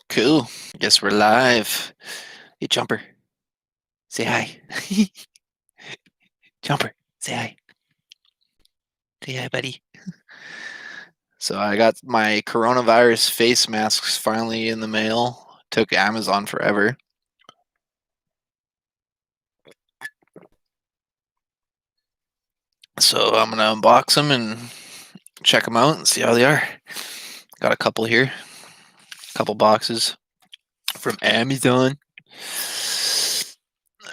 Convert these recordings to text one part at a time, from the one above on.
Cool. Guess we're live. Hey, Jumper, say hi. Jumper, say hi. Say hi, buddy. So I got my coronavirus face masks finally in the mail. Took Amazon forever. So I'm gonna unbox them and check them out and see how they are. Got a couple here, a couple boxes from Amazon.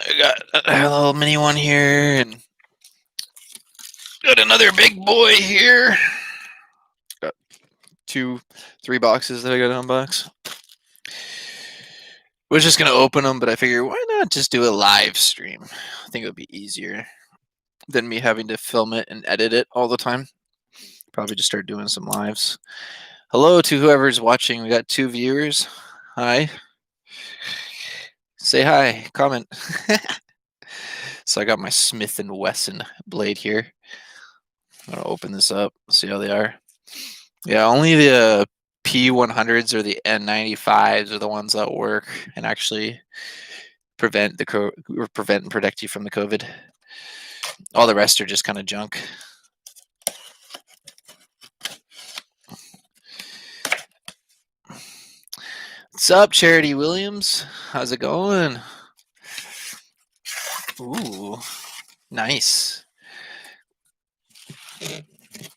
I got a little mini one here and got another big boy here. Got three boxes that I got to unbox. Was just gonna open them, but I figured why not just do a live stream? I think it would be easier than me having to film it and edit it all the time. Probably just start doing some lives. Hello to whoever's watching. We got 2 viewers. Hi. Say hi. Comment. So I got my Smith and Wesson blade here. I'm gonna open this up. See how they are. Yeah, only the P100s or the N95s are the ones that work and actually prevent and protect you from the COVID. All the rest are just kind of junk. What's up, Charity Williams? How's it going? Ooh, nice.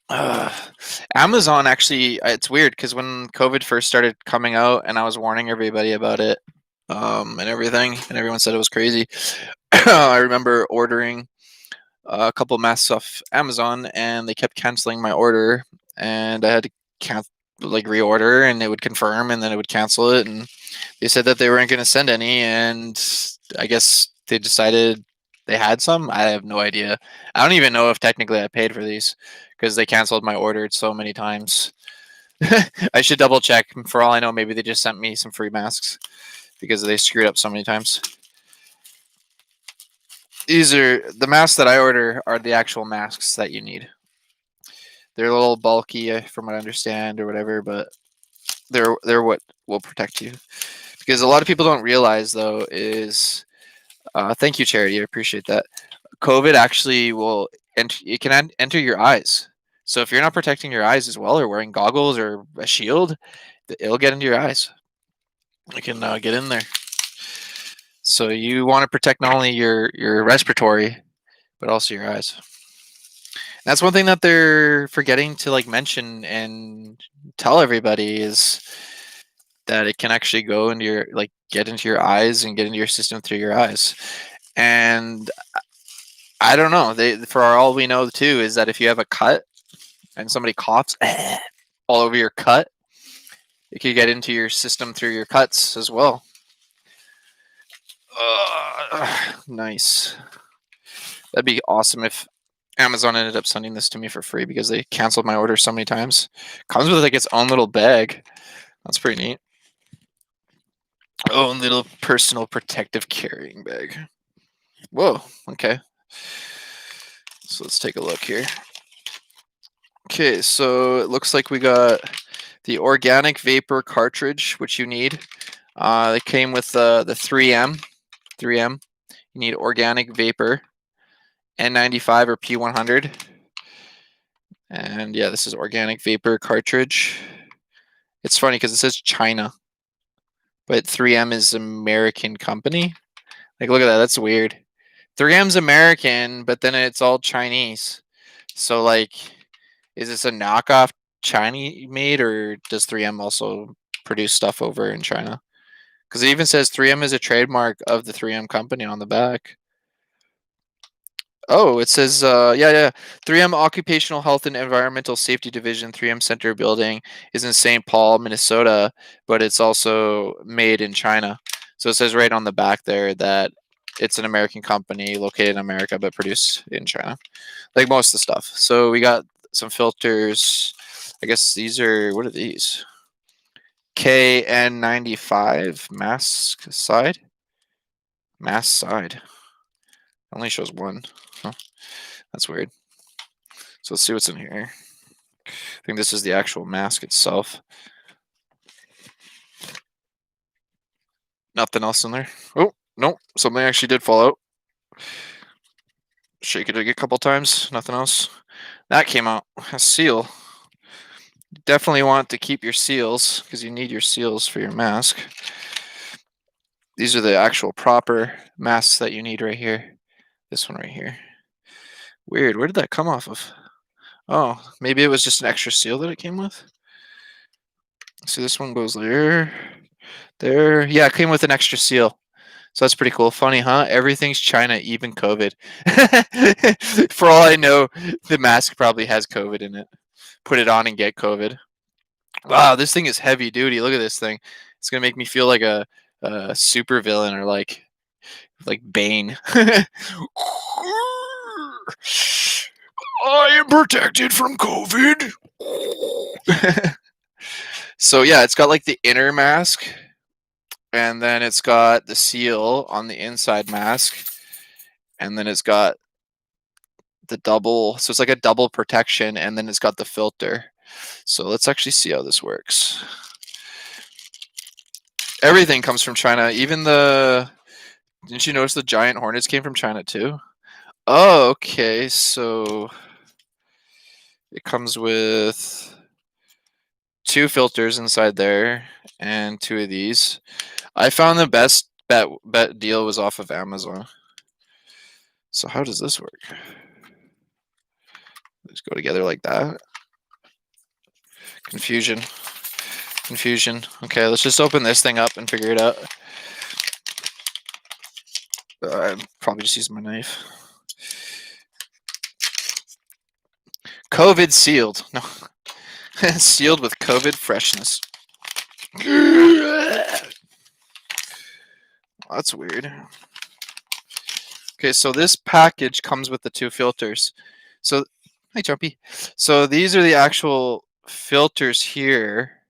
Uh, Amazon actually, it's weird because when COVID first started coming out and I was warning everybody about it and everything, and everyone said it was crazy, I remember ordering a couple masks off Amazon and they kept canceling my order and I had to reorder and it would confirm and then it would cancel it and they said that they weren't going to send any and I guess they decided they had some. I have no idea. I don't even know if technically I paid for these because they canceled my order so many times. I should double check. For all I know, maybe they just sent me some free masks because they screwed up so many times. These are the masks that I order are the actual masks that you need. They're a little bulky from what I understand or whatever, but they're what will protect you. Because a lot of people don't realize though is thank you, Charity. I appreciate that. COVID actually will it can enter your eyes. So if you're not protecting your eyes as well, or wearing goggles or a shield, it'll get into your eyes. It can get in there. So you want to protect not only your respiratory, but also your eyes. And that's one thing that they're forgetting to mention and tell everybody is that it can actually go into your get into your eyes and get into your system through your eyes. And I don't know. For all we know too is that if you have a cut and somebody coughs all over your cut, it could get into your system through your cuts as well. Nice. That'd be awesome if Amazon ended up sending this to me for free because they canceled my order so many times. Comes with its own little bag. That's pretty neat. Own little personal protective carrying bag. Whoa. Okay. So let's take a look here. Okay, so it looks like we got the organic vapor cartridge, which you need. It came with the 3M. 3M. You need organic vapor, N95 or P100. And yeah, this is organic vapor cartridge. It's funny because it says China, but 3M is American company. Look at that. That's weird. 3M's American, but then it's all Chinese. So is this a knockoff Chinese made, or does 3M also produce stuff over in China? Because it even says 3M is a trademark of the 3M company on the back. Oh, it says, yeah. 3M Occupational Health and Environmental Safety Division, 3M Center Building is in St. Paul, Minnesota, but it's also made in China. So it says right on the back there that it's an American company located in America, but produced in China, like most of the stuff. So we got some filters. I guess these are, what are these? KN95 mask side. Mask side. Only shows one. Huh. That's weird. So let's see what's in here. I think this is the actual mask itself. Nothing else in there. Oh, no, something actually did fall out. Shake it a couple times. Nothing else. That came out. A seal. You definitely want to keep your seals because you need your seals for your mask. These are the actual proper masks that you need right here. This one right here. Weird. Where did that come off of? Oh, maybe it was just an extra seal that it came with. See, this one goes there. There. Yeah, it came with an extra seal. So that's pretty cool. Funny, huh? Everything's China, even COVID. For all I know, the mask probably has COVID in it. Put it on and get COVID. Wow, this thing is heavy duty. Look at this thing. It's gonna make me feel like a super villain or like Bane. I am protected from COVID. So yeah, it's got like the inner mask, and then it's got the seal on the inside mask, and then it's got the double. So it's like a double protection, and then it's got the filter. So let's actually see how this works. Everything comes from China. Even the. Didn't you notice the giant hornets came from China too? Oh, okay. So it comes with 2 filters inside there and 2 of these. I found the best bet deal was off of Amazon. So how does this work? Just go together like that. Confusion. Okay, let's just open this thing up and figure it out. I probably just use my knife. COVID sealed. No. Sealed with COVID freshness. That's weird. Okay, so this package comes with the 2 filters. So, hi, Jumpy. So these are the actual filters here.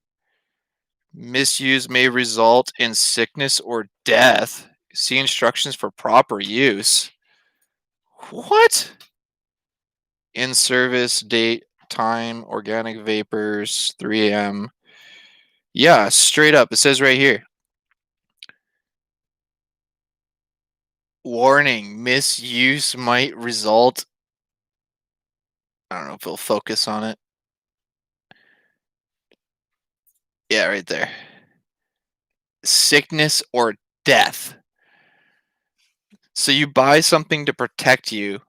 Misuse may result in sickness or death. See instructions for proper use. What? In service, date, time, organic vapors, 3 a.m. Yeah, straight up. It says right here. Warning, misuse might result. I don't know if it'll focus on it. Yeah, right there. Sickness or death. So you buy something to protect you,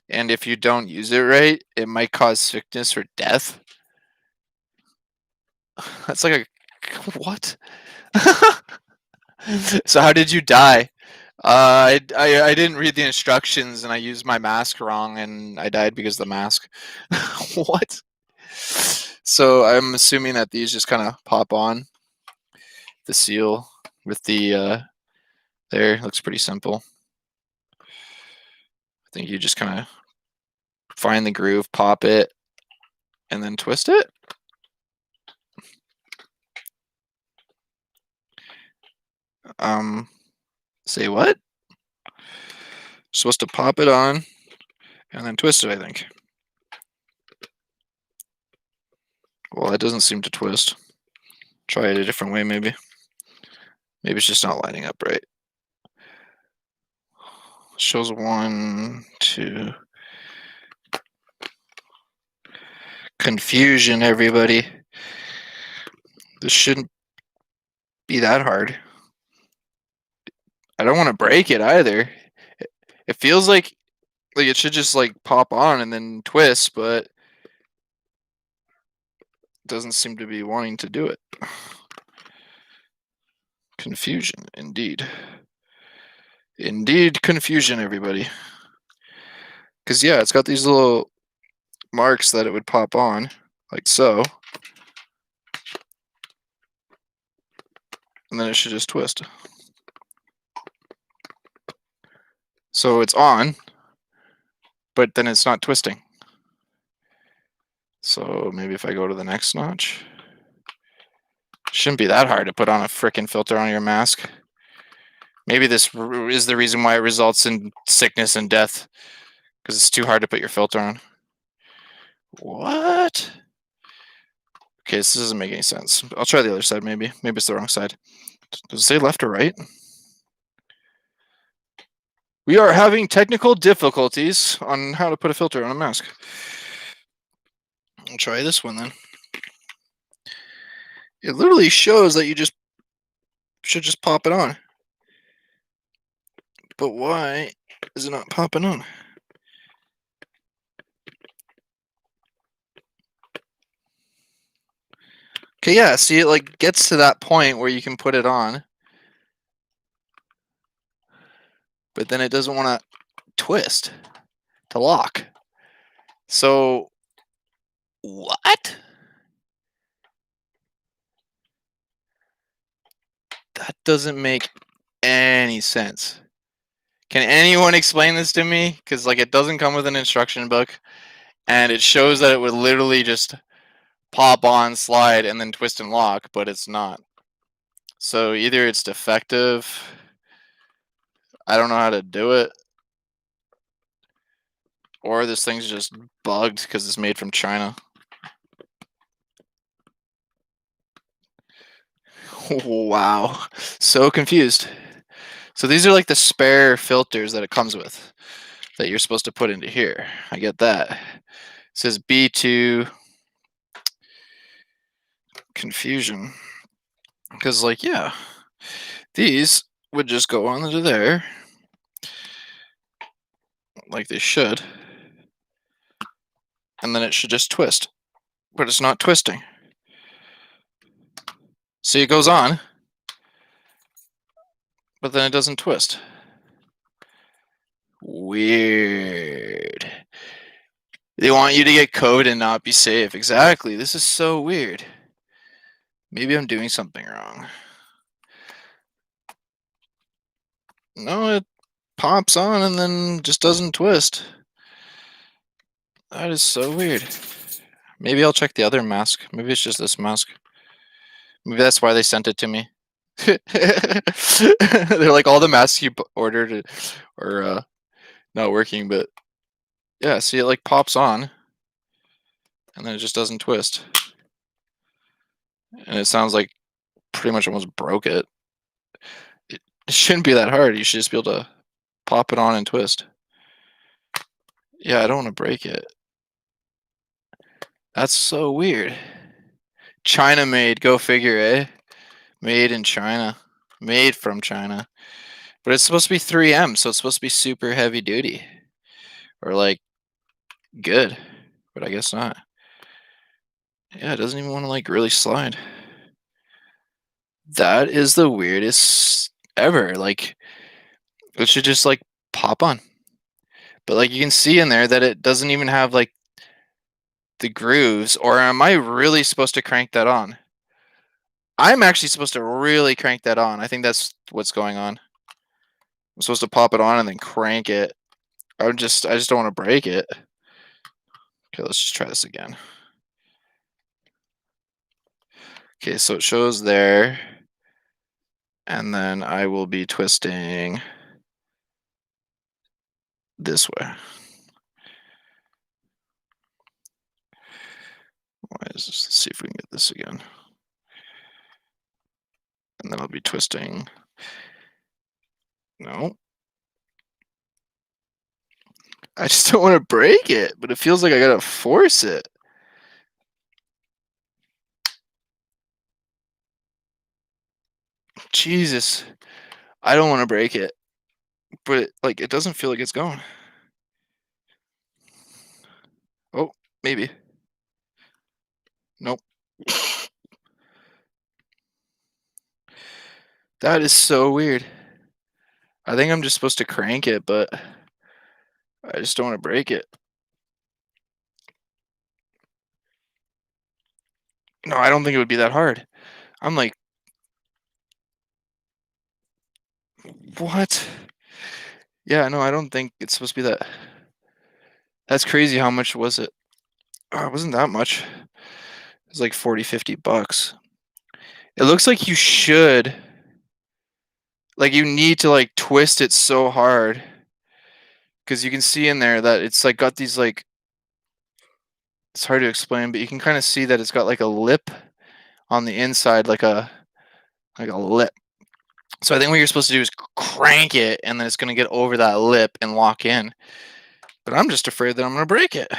and if you don't use it right, it might cause sickness or death. That's like a what? So how did you die? I didn't read the instructions and I used my mask wrong and I died because of the mask. What? So I'm assuming that these just kind of pop on the seal with the there. Looks pretty simple. I think you just kind of find the groove, pop it, and then twist it. Say what? Supposed to pop it on and then twist it, I think. Well, that doesn't seem to twist. Try it a different way, maybe. Maybe it's just not lining up right. Shows 1, 2. Confusion, everybody. This shouldn't be that hard. I don't want to break it either. It feels like it should just like pop on and then twist, but it doesn't seem to be wanting to do it. Confusion, indeed. Indeed, confusion, everybody. Because, yeah, it's got these little marks that it would pop on, like so. And then it should just twist. So it's on, but then it's not twisting. So maybe if I go to the next notch. Shouldn't be that hard to put on a frickin' filter on your mask. Maybe this is the reason why it results in sickness and death. Because it's too hard to put your filter on. What? Okay, this doesn't make any sense. I'll try the other side maybe. Maybe it's the wrong side. Does it say left or right? We are having technical difficulties on how to put a filter on a mask. I'll try this one then. It literally shows that you just should just pop it on. But why is it not popping on? Okay, yeah, see, it like gets to that point where you can put it on, but then it doesn't want to twist to lock. So, what? That doesn't make any sense. Can anyone explain this to me? Because like it doesn't come with an instruction book, and it shows that it would literally just pop on, slide, and then twist and lock, but it's not. So either it's defective, I don't know how to do it, or this thing's just bugged because it's made from China. Wow, so confused. So these are like the spare filters that it comes with that you're supposed to put into here. I get that. It says B2 confusion. Because like, yeah, these would just go onto there like they should. And then it should just twist. But it's not twisting. See, it goes on, but then it doesn't twist. Weird. They want you to get code and not be safe. Exactly. This is so weird. Maybe I'm doing something wrong. No, it pops on and then just doesn't twist. That is so weird. Maybe I'll check the other mask. Maybe it's just this mask. Maybe that's why they sent it to me. They're like, all the masks you ordered are not working, but yeah, see, it like pops on and then it just doesn't twist. And it sounds like pretty much almost broke it. It shouldn't be that hard. You should just be able to pop it on and twist. Yeah, I don't want to break it. That's so weird. China made, go figure, eh? Made in China. Made from China. But it's supposed to be 3M, so it's supposed to be super heavy duty. Or like good. But I guess not. Yeah, it doesn't even want to like really slide. That is the weirdest ever. Like it should just like pop on. But like you can see in there that it doesn't even have like the grooves. Or am I really supposed to crank that on? I'm actually supposed to really crank that on. I think that's what's going on. I'm supposed to pop it on and then crank it. I just don't want to break it. Okay, let's just try this again. Okay, so it shows there. And then I will be twisting this way. Why is this? Let's see if we can get this again. And then I'll be twisting. No. I just don't want to break it, but it feels like I gotta force it. Jesus. I don't want to break it. But like it doesn't feel like it's going. Oh, maybe. Nope. That is so weird. I think I'm just supposed to crank it, but I just don't want to break it. No, I don't think it would be that hard. I'm like, what? Yeah, no, I don't think it's supposed to be that. That's crazy. How much was it? Oh, it wasn't that much. It was like 40, $50. It looks like you should. Like you need to like twist it so hard. Because you can see in there that it's like got these like, it's hard to explain, but you can kind of see that it's got like a lip on the inside, like a lip. So I think what you're supposed to do is crank it, and then it's going to get over that lip and lock in. But I'm just afraid that I'm going to break it.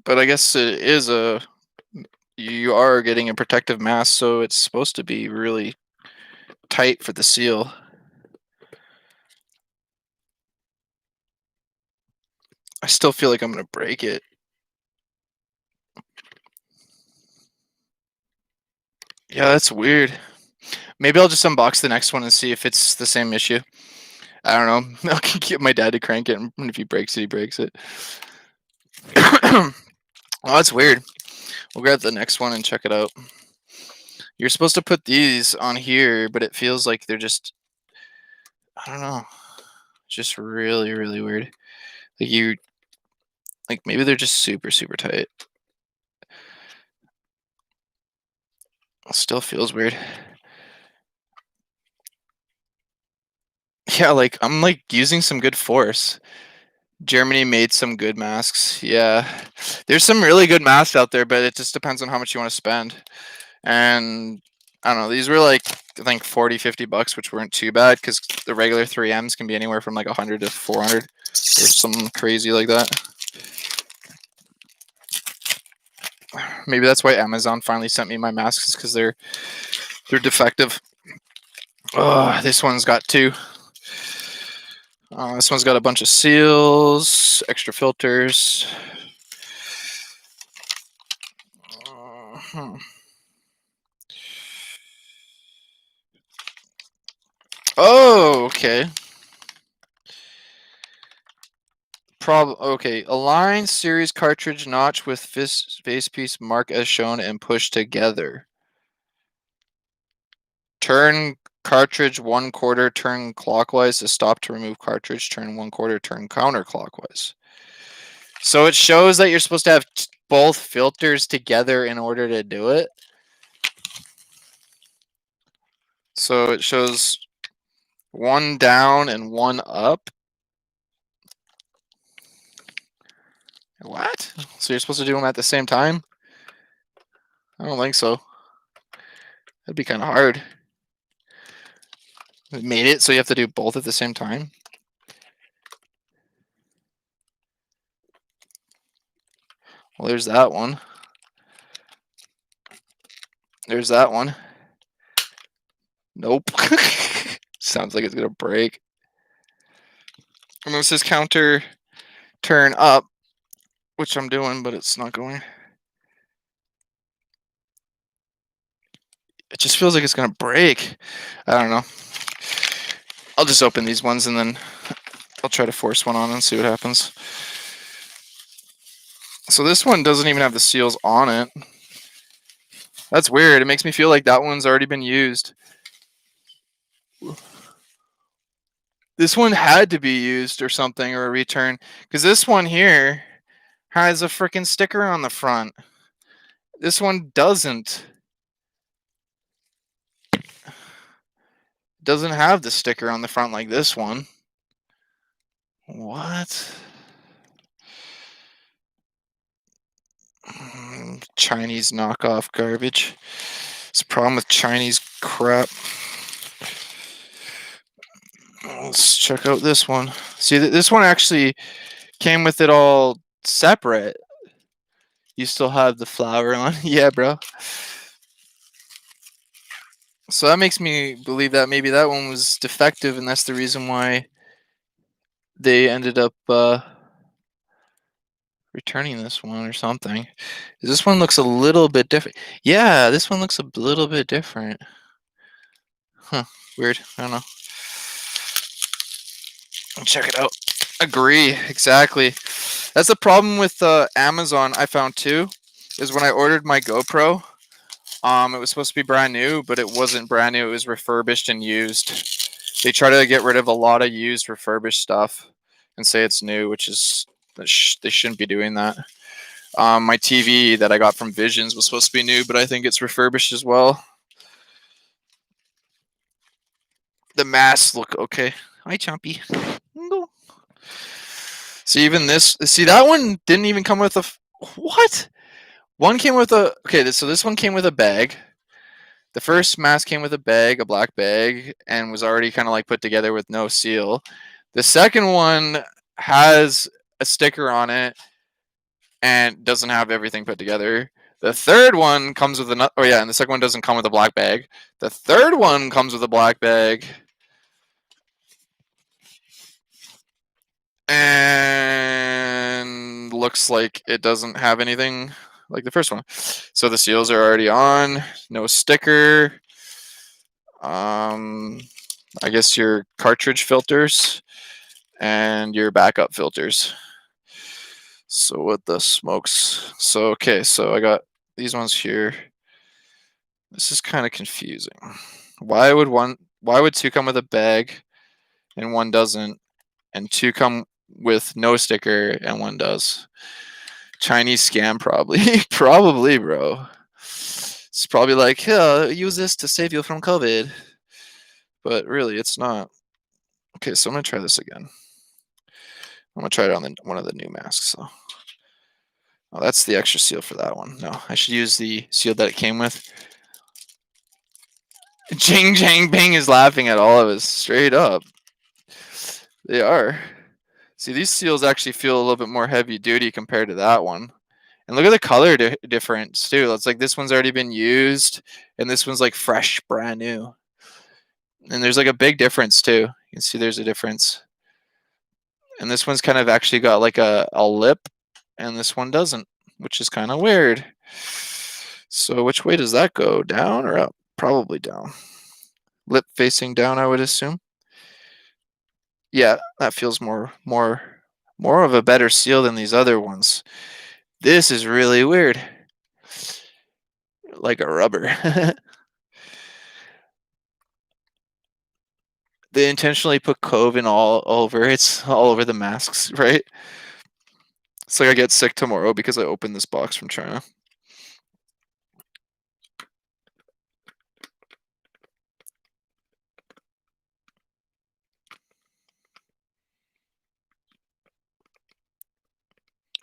But I guess it is you are getting a protective mask, so it's supposed to be really tight for the seal. I still feel like I'm going to break it. Yeah, that's weird. Maybe I'll just unbox the next one and see if it's the same issue. I don't know. I'll get my dad to crank it, and if he breaks it, he breaks it. Oh, that's weird. We'll grab the next one and check it out. You're supposed to put these on here, but it feels like they're just, I don't know, just really, really weird. Like maybe they're just super, super tight. It still feels weird. Yeah, like I'm like using some good force. Germany made some good masks. Yeah. There's some really good masks out there, but it just depends on how much you want to spend. And I don't know, these were like I think 40, 50 bucks, which weren't too bad because the regular 3Ms can be anywhere from like 100 to 400 or something crazy like that. Maybe that's why Amazon finally sent me my masks, because they're defective. Oh, this one's got two. This one's got a bunch of seals, extra filters. Oh, okay. Okay. Align series cartridge notch with face piece mark as shown and push together. Turn cartridge 1/4, turn clockwise to stop to remove cartridge. Turn 1/4, turn counterclockwise. So it shows that you're supposed to have both filters together in order to do it. So it shows one down and one up. What? So you're supposed to do them at the same time? I don't think so. That'd be kind of hard. It made it so you have to do both at the same time. Well, there's that one. There's that one. Nope. Sounds like it's gonna break. And this is counter turn up, which I'm doing, but it's not going. It just feels like it's gonna break. I don't know. I'll just open these ones and then I'll try to force one on and see what happens. So this one doesn't even have the seals on it. That's weird. It makes me feel like that one's already been used. This one had to be used or something, or a return, because this one here has a freaking sticker on the front. This one doesn't. Doesn't have the sticker on the front like this one. What? Chinese knockoff garbage. It's a problem with Chinese crap. Let's check out this one. See, this one actually came with it all separate. You still have the flower on. Yeah, bro. So that makes me believe that maybe that one was defective, and that's the reason why they ended up returning this one or something. This one looks a little bit different. Yeah, this one looks a little bit different. Huh. Weird. I don't know. Check it out. Agree. Exactly. That's the problem with Amazon, I found too, is when I ordered my GoPro, it was supposed to be brand new, but it wasn't brand new. It was refurbished and used. They try to get rid of a lot of used refurbished stuff and say it's new, which is they shouldn't be doing that. My TV that I got from Visions was supposed to be new, but I think it's refurbished as well. The masks look okay. Hi, Chompy. See, even this. See, that one didn't even come with What? One came with a okay. So this one came with a bag. The first mask came with a bag, a black bag, and was already kind of like put together with no seal. The second one has a sticker on it and doesn't have everything put together. The third one comes with another. Oh yeah, and the second one doesn't come with a black bag. The third one comes with a black bag, and looks like it doesn't have anything like the first one. So the seals are already on. No sticker. I guess your cartridge filters and your backup filters. So what the smokes? So okay, so I got these ones here. This is kind of confusing. Why would two come with a bag and one doesn't, and two come with no sticker and one does? Chinese scam probably. Probably, bro. It's probably like, yeah, use this to save you from COVID. But really it's not. Okay, so I'm gonna try this again. I'm gonna try it on one of the new masks. So, oh, that's the extra seal for that one. No, I should use the seal that it came with. Jing Jang Bing is laughing at all of us, straight up. They are. See, these seals actually feel a little bit more heavy duty compared to that one. And look at the color difference too. It's like this one's already been used, and this one's like fresh, brand new. And there's like a big difference too. You can see there's a difference. And this one's kind of actually got like a lip, and this one doesn't, which is kind of weird. So which way does that go? Down or up? Probably down. Lip facing down, I would assume. Yeah, that feels more of a better seal than these other ones. This is really weird. Like a rubber. They intentionally put COVID all over. It's all over the masks, right? It's like I get sick tomorrow because I opened this box from China.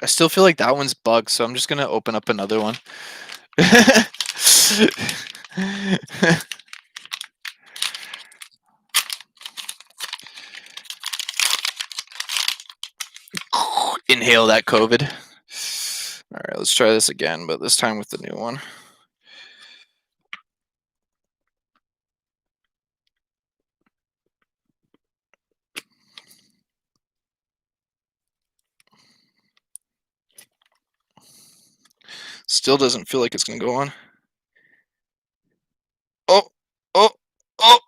I still feel like that one's bugged, so I'm just gonna open up another one. Inhale that COVID. All right, let's try this again, but this time with the new one. Still doesn't feel like it's gonna go on. Oh, oh, oh,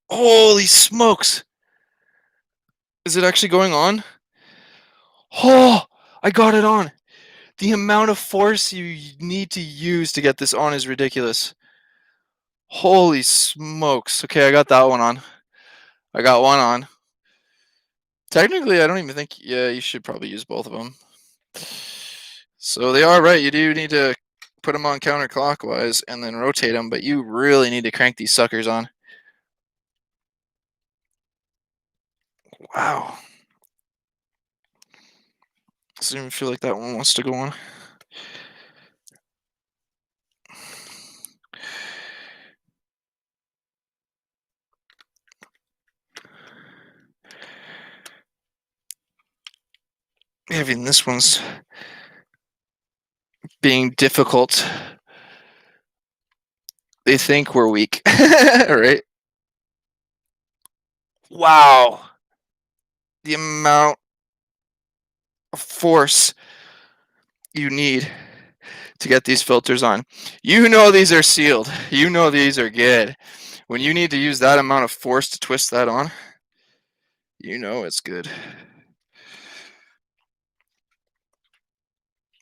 holy smokes. Is it actually going on? Oh, I got it on. The amount of force you need to use to get this on is ridiculous. Holy smokes. Okay, I got that one on. I got one on. Technically, I don't even think, yeah, you should probably use both of them. So they are right. You do need to put them on counterclockwise and then rotate them, but you really need to crank these suckers on. Wow. Doesn't even feel like that one wants to go on. Even this one's being difficult. They think we're weak, right? Wow. The amount of force you need to get these filters on. You know these are sealed. You know these are good. When you need to use that amount of force to twist that on, you know it's good.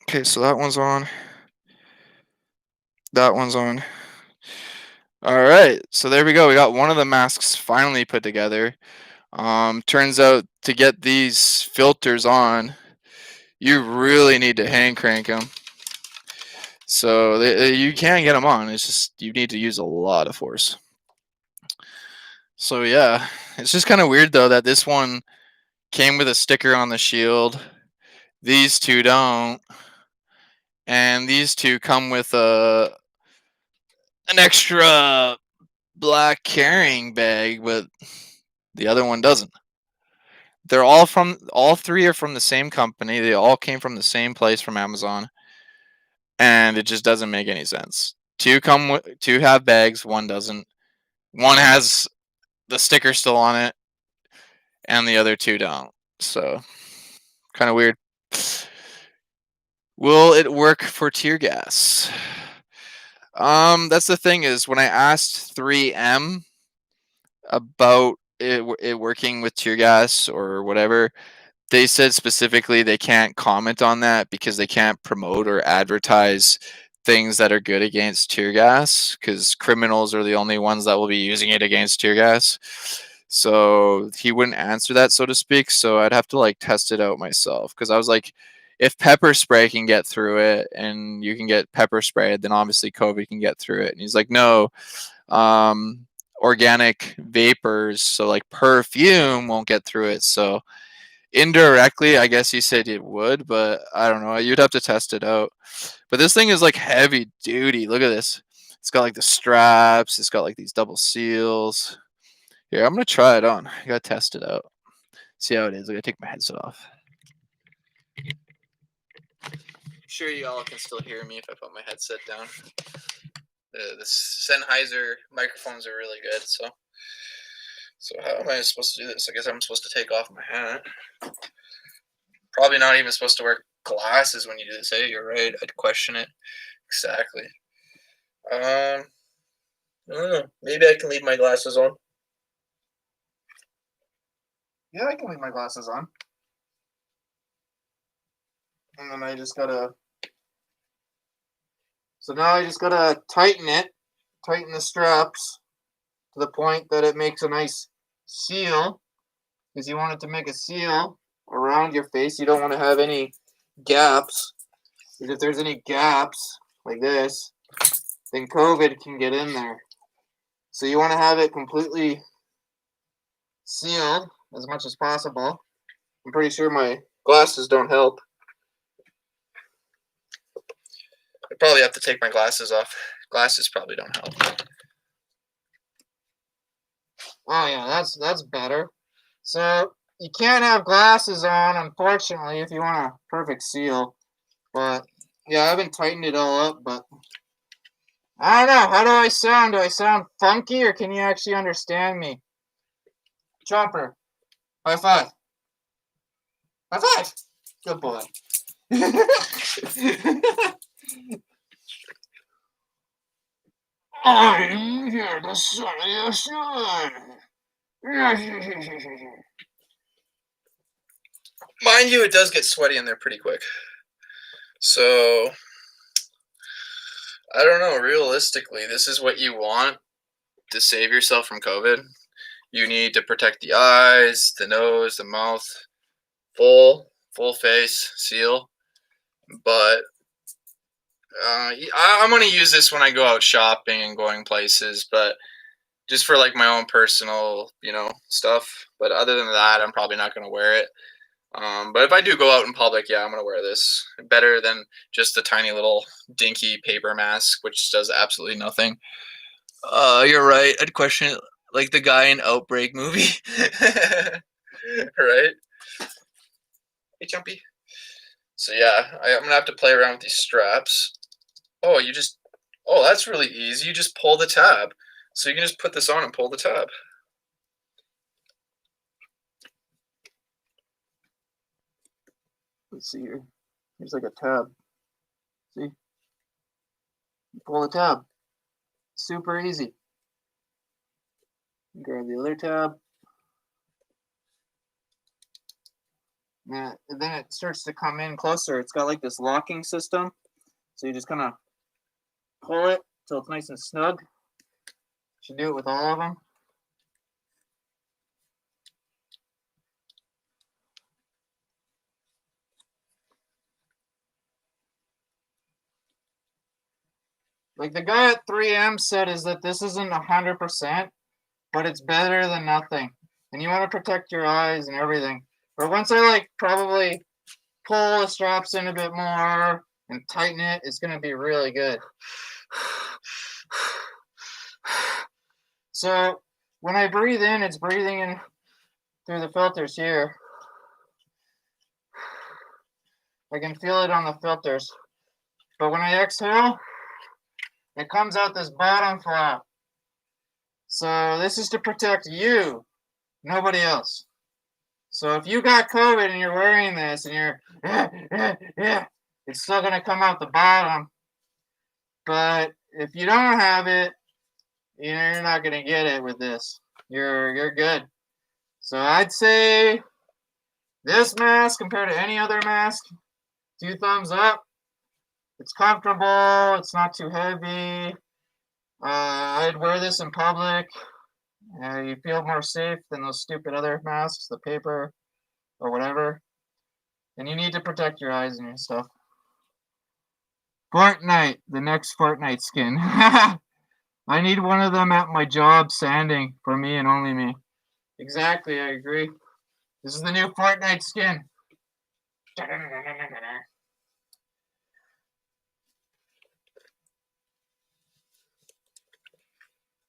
Okay, so that one's on. That one's on. All right, so there we go. We got one of the masks finally put together. Turns out to get these filters on, you really need to hand crank them. So you can get them on. It's just you need to use a lot of force. So yeah, it's just kind of weird though that this one came with a sticker on the shield. These two don't. And these two come with an extra black carrying bag, but the other one doesn't. They're all three are from the same company. They all came from the same place from Amazon, and it just doesn't make any sense. Two have bags, one doesn't. One has the sticker still on it, and the other two don't. So kind of weird. Will it work for tear gas? That's the thing is when I asked 3M about it working with tear gas or whatever, they said specifically they can't comment on that because they can't promote or advertise things that are good against tear gas because criminals are the only ones that will be using it against tear gas. So he wouldn't answer that, so to speak. So I'd have to like test it out myself because I was like, if pepper spray can get through it and you can get pepper sprayed, then obviously COVID can get through it. And he's like, no, organic vapors, so like perfume won't get through it. So indirectly, I guess he said it would, but I don't know. You'd have to test it out. But this thing is like heavy duty. Look at this. It's got like the straps. It's got like these double seals. Here, I'm gonna try it on. I gotta test it out. See how it is. I gotta take my headset off. I'm sure you all can still hear me if I put my headset down. The Sennheiser microphones are really good. So how am I supposed to do this? I guess I'm supposed to take off my hat. Probably not even supposed to wear glasses when you do this. Hey, you're right. I'd question it. Exactly. I don't know. Maybe I can leave my glasses on. Yeah, I can leave my glasses on. And then I just gotta. So now I just gotta tighten it. Tighten the straps to the point that it makes a nice seal. Because you want it to make a seal around your face. You don't want to have any gaps. Because if there's any gaps like this, then COVID can get in there. So you want to have it completely sealed as much as possible. I'm pretty sure my glasses don't help. I probably have to take my glasses off. Glasses probably don't help. Oh yeah, that's better. So you can't have glasses on, unfortunately, if you want a perfect seal. But yeah, I haven't tightened it all up, but I don't know. How do I sound? Do I sound funky, or can you actually understand me? Chopper, high five. High five. Good boy. I'm here to say you should. Mind you, it does get sweaty in there pretty quick. So I don't know. Realistically, this is what you want to save yourself from COVID. You need to protect the eyes, the nose, the mouth, full face seal. But I'm gonna use this when I go out shopping and going places, but just for like my own personal, stuff. But other than that, I'm probably not gonna wear it. But if I do go out in public, yeah, I'm gonna wear this. Better than just the tiny little dinky paper mask, which does absolutely nothing. You're right. I'd question it like the guy in Outbreak movie. Right? Hey, Jumpy. So yeah, I'm gonna have to play around with these straps. Oh, that's really easy. You just pull the tab. So you can just put this on and pull the tab. Let's see here. There's like a tab. See? You pull the tab. Super easy. Grab the other tab. Yeah, and then it starts to come in closer. It's got like this locking system. So you just kind of pull it till it's nice and snug. Should do it with all of them. Like the guy at 3M said is that this isn't 100%, but it's better than nothing. And you want to protect your eyes and everything. But once I like probably pull the straps in a bit more, and tighten it. It's going to be really good. So when I breathe in, it's breathing in through the filters here. I can feel it on the filters. But when I exhale, it comes out this bottom flap. So this is to protect you, nobody else. So if you got COVID and you're wearing this and you're, it's still going to come out the bottom. But if you don't have it, you're not going to get it with this. You're good. So I'd say this mask compared to any other mask, 2 thumbs up. It's comfortable. It's not too heavy. I'd wear this in public. You feel more safe than those stupid other masks, the paper or whatever. And you need to protect your eyes and your stuff. Fortnite, the next Fortnite skin. I need one of them at my job sanding for me and only me. Exactly, I agree. This is the new Fortnite skin.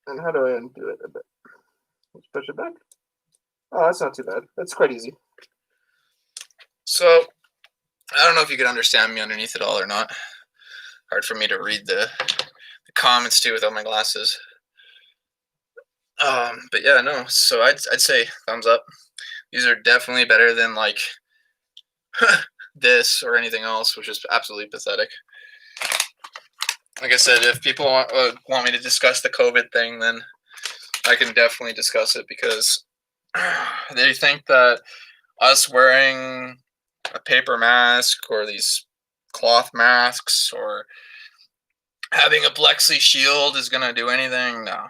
And how do I undo it a bit? Let's push it back. Oh, that's not too bad. That's quite easy. So, I don't know if you can understand me underneath it all or not. Hard for me to read the comments too without my glasses. But yeah, no. So I'd say thumbs up. These are definitely better than like this or anything else, which is absolutely pathetic. Like I said, if people want me to discuss the COVID thing, then I can definitely discuss it because they think that us wearing a paper mask or these cloth masks or having a plexi shield is going to do anything. No.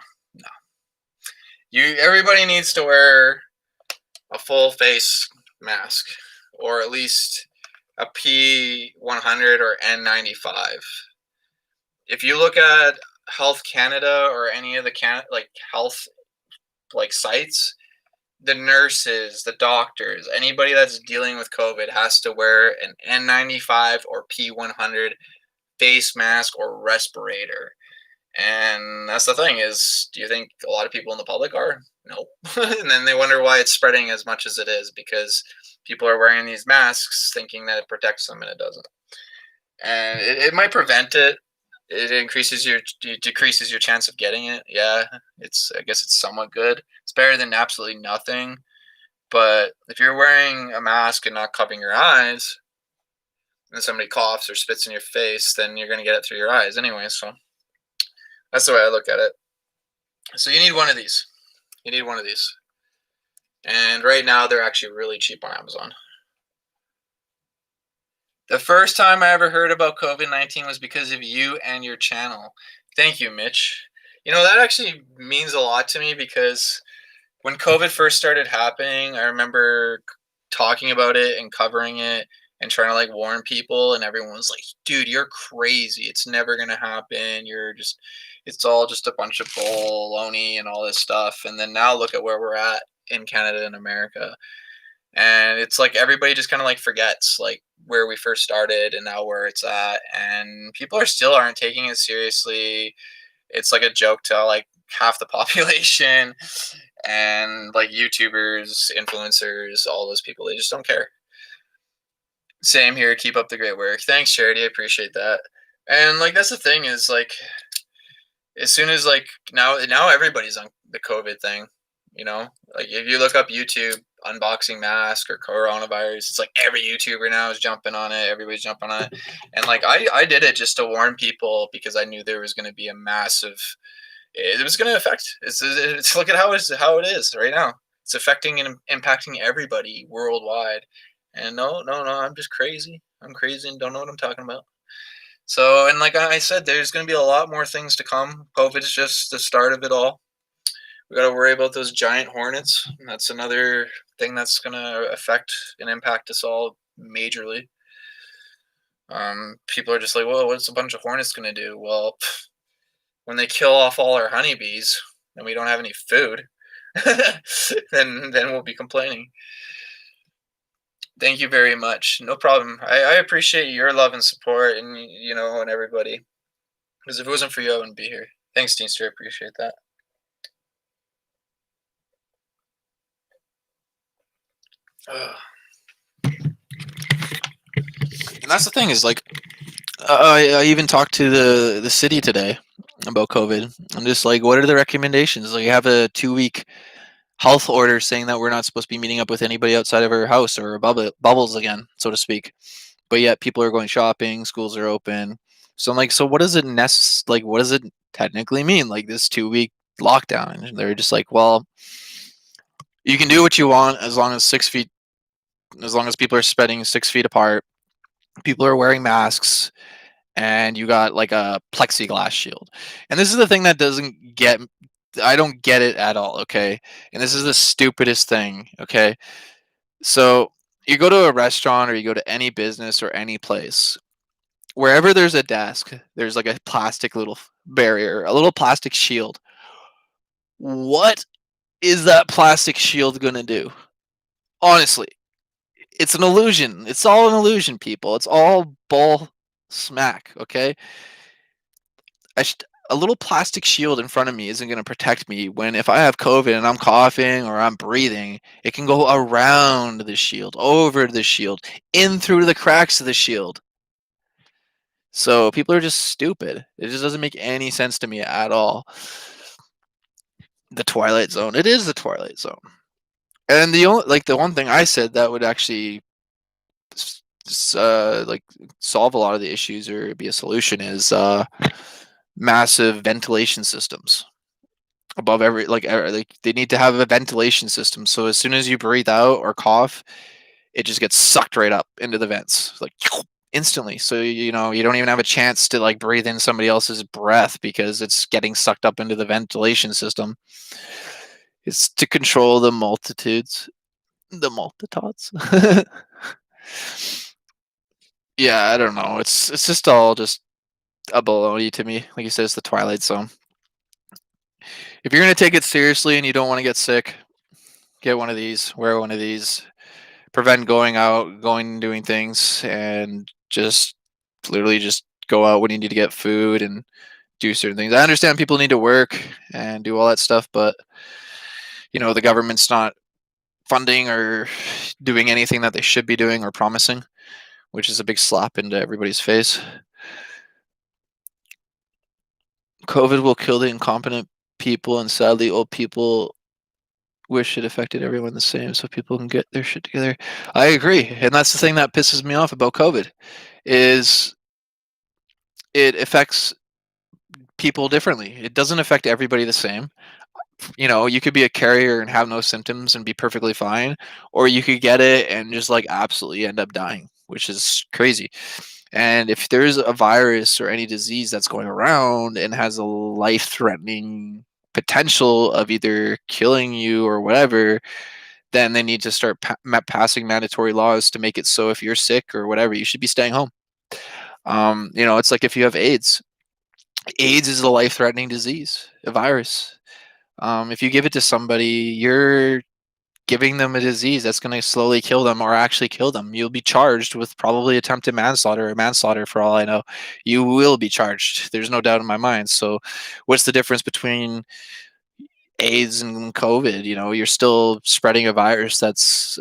Everybody needs to wear a full face mask or at least a P100 or N95. If you look at Health Canada or any of the health sites, the nurses, the doctors, anybody that's dealing with COVID has to wear an N95 or P100 face mask or respirator. And that's the thing is, do you think a lot of people in the public are? No. And then they wonder why it's spreading as much as it is because people are wearing these masks thinking that it protects them and it doesn't. And it might prevent it. It decreases your chance of getting it. Yeah, I guess it's somewhat good. It's better than absolutely nothing. But if you're wearing a mask and not covering your eyes, and somebody coughs or spits in your face, then you're going to get it through your eyes anyway. So that's the way I look at it. So you need one of these. You need one of these. And right now they're actually really cheap on Amazon. The first time I ever heard about COVID-19 was because of you and your channel. Thank you, Mitch. You know, that actually means a lot to me because when COVID first started happening, I remember talking about it and covering it and trying to warn people, and everyone was like, dude, you're crazy. It's never going to happen. It's all just a bunch of baloney and all this stuff. And then now look at where we're at in Canada and America. And it's like everybody just kind of forgets where we first started and now where it's at. And people aren't taking it seriously. It's like a joke to half the population and YouTubers, influencers, all those people. They just don't care. Same here. Keep up the great work. Thanks, Charity. I appreciate that. And that's the thing is as soon as now everybody's on the COVID thing. You know, if you look up YouTube unboxing mask or coronavirus, it's every YouTuber now is jumping on it. Everybody's jumping on it. And I did it just to warn people because I knew there was going to be a massive, it was going to affect, it's look at how it is right now. It's affecting and impacting everybody worldwide. And no, I'm just crazy. I'm crazy and don't know what I'm talking about. So, and like I said, there's going to be a lot more things to come. COVID is just the start of it all. We got to worry about those giant hornets. That's another thing that's going to affect and impact us all majorly. People are just like, well, what's a bunch of hornets going to do? Well, when they kill off all our honeybees and we don't have any food, then we'll be complaining. Thank you very much. No problem. I appreciate your love and support, and and everybody. Because if it wasn't for you, I wouldn't be here. Thanks, Teamster. I appreciate that. Ugh. And that's the thing is like I even talked to the city today about COVID. I'm just like, what are the recommendations? Like, you have a 2 week health order saying that we're not supposed to be meeting up with anybody outside of our house or bubbles again, so to speak. But yet people are going shopping, schools are open. So I'm like, so what does it like? What does it technically mean? Like this 2 week lockdown? And they're just like, well, you can do what you want as long as 6 feet, as long as people are spreading 6 feet apart. People are wearing masks, and you got like a plexiglass shield. And this is the thing that doesn't get. I don't get it at all. Okay, and this is the stupidest thing. Okay, so you go to a restaurant or you go to any business or any place, wherever there's a desk, there's like a plastic little barrier, a little plastic shield. What is that plastic shield going to do? Honestly, it's an illusion. It's all an illusion, people. It's all bull smack, okay? I sh- a little plastic shield in front of me isn't going to protect me when if I have COVID and I'm coughing or I'm breathing, it can go around the shield, over the shield, in through the cracks of the shield. So people are just stupid. It just doesn't make any sense to me at all. The Twilight Zone. It is the Twilight Zone. And the one thing I said that would actually like solve a lot of the issues or be a solution is massive ventilation systems above like they need to have a ventilation system, so as soon as you breathe out or cough, it just gets sucked right up into the vents like instantly, so you don't even have a chance to like breathe in somebody else's breath because it's getting sucked up into the ventilation system. It's to control the multitudes, the multitudes. Yeah, I don't know, it's just all just a baloney to me. Like you said, it's the Twilight Zone. If you're going to take it seriously and you don't want to get sick, get one of these, wear one of these, prevent going out, going and doing things, and just literally just go out when you need to get food and do certain things. I understand people need to work and do all that stuff, but the government's not funding or doing anything that they should be doing or promising, which is a big slap into everybody's face. COVID will kill the incompetent people, and sadly, old people wish it affected everyone the same so people can get their shit together. I agree. And that's the thing that pisses me off about COVID is it affects people differently. It doesn't affect everybody the same. You could be a carrier and have no symptoms and be perfectly fine, or you could get it and just like absolutely end up dying, which is crazy. And if there's a virus or any disease that's going around and has a life threatening potential of either killing you or whatever, then they need to start passing mandatory laws to make it so if you're sick or whatever, you should be staying home. It's like if you have AIDS. AIDS is a life-threatening disease, a virus. If you give it to somebody, you're giving them a disease that's going to slowly kill them or actually kill them. You'll be charged with probably attempted manslaughter or manslaughter for all I know. You will be charged. There's no doubt in my mind. So, what's the difference between AIDS and COVID? You're still spreading a virus that's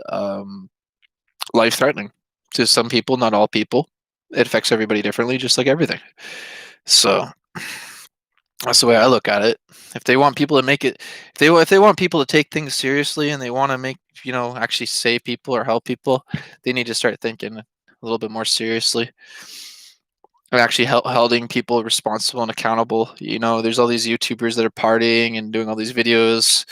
life threatening to some people, not all people. It affects everybody differently, just like everything. So that's the way I look at it. If they want people to make it, if they want people to take things seriously and they want to make actually save people or help people, they need to start thinking a little bit more seriously. And actually holding people responsible and accountable. There's all these YouTubers that are partying and doing all these videos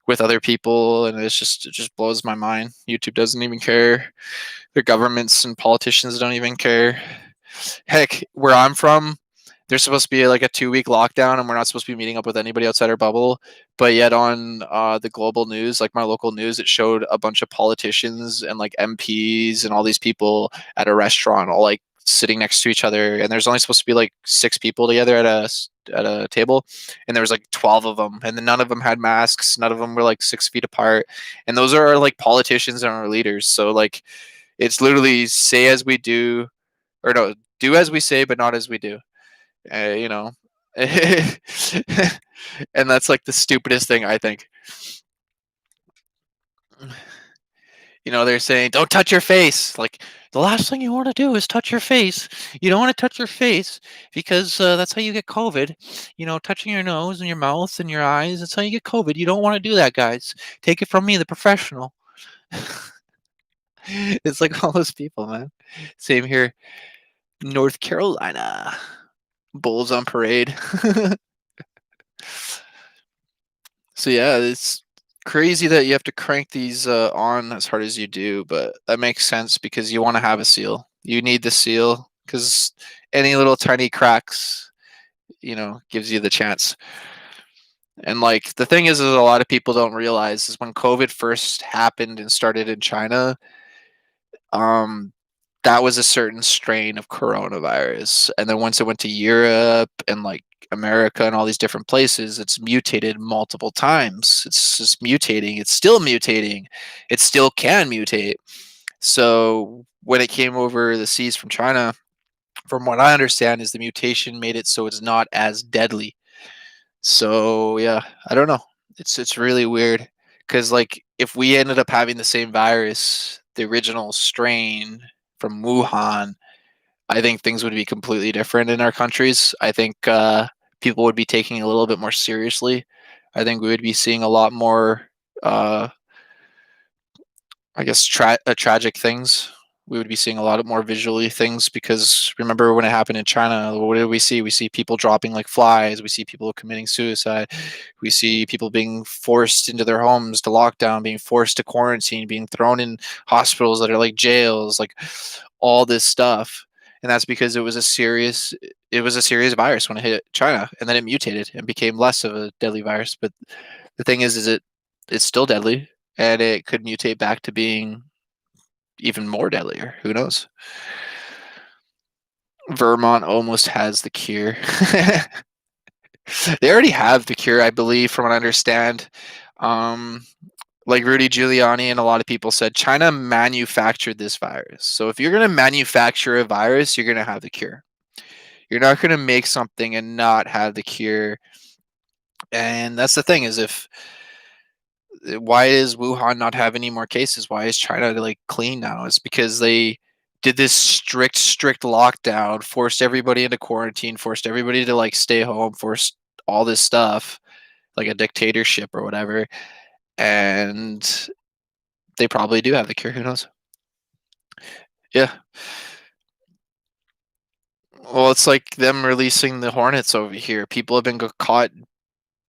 with other people, and it just blows my mind. YouTube doesn't even care. The governments and politicians don't even care. Heck, where I'm from, there's supposed to be like a 2 week lockdown, and we're not supposed to be meeting up with anybody outside our bubble. But yet on the global news, like my local news, it showed a bunch of politicians and like MPs and all these people at a restaurant, all like sitting next to each other. And there's only supposed to be like 6 people together at a table, and there was like 12 of them, and then none of them had masks. None of them were like 6 feet apart, and those are our like politicians and our leaders. So like It's literally say as we do, or no, do as we say, but not as we do. You know, and that's like the stupidest thing I think. You know, they're saying, "Don't touch your face." Like the last thing you want to do is touch your face. You don't want to touch your face because that's how you get COVID. You know, touching your nose and your mouth and your eyes. That's how you get COVID. You don't want to do that, guys. Take it from me, the professional. It's like all those people, man. Same here, North Carolina. Bulls on parade. So yeah, it's crazy that you have to crank these on as hard as you do, but that makes sense because you want to have a seal. You need the seal because any little tiny cracks, gives you the chance. And like the thing is a lot of people don't realize is when COVID first happened and started in China, um, that was a certain strain of coronavirus. And then once it went to Europe and like America and all these different places, it's mutated multiple times. It's just mutating. It's still mutating. It still can mutate. So when it came over the seas from China, from what I understand, is the mutation made it so it's not as deadly. So yeah, I don't know. It's really weird because like if we ended up having the same virus, the original strain from Wuhan, I think things would be completely different in our countries. I think people would be taking it a little bit more seriously. I think we would be seeing a lot more uh, I guess tragic things. We would be seeing a lot of more visually things because remember when it happened in China, what did we see? We see people dropping like flies. We see people committing suicide. We see people being forced into their homes to lockdown, being forced to quarantine, being thrown in hospitals that are like jails, like all this stuff. And that's because it was a serious virus when it hit China, and then it mutated and became less of a deadly virus. But the thing is it's still deadly, and it could mutate back to being even more deadlier. Who knows? Vermont almost has the cure. They already have the cure, I believe, from what I understand. Um, like Rudy Giuliani and a lot of people said, China manufactured this virus. So if you're going to manufacture a virus, you're going to have the cure. You're not going to make something and not have the cure. And that's the thing is if why does Wuhan not have any more cases? Why is China like clean now? It's because they did this strict lockdown, forced everybody into quarantine, forced everybody to like stay home, forced all this stuff, like a dictatorship or whatever. And they probably do have the cure. Who knows? Yeah. Well, it's like them releasing the hornets over here. People have been caught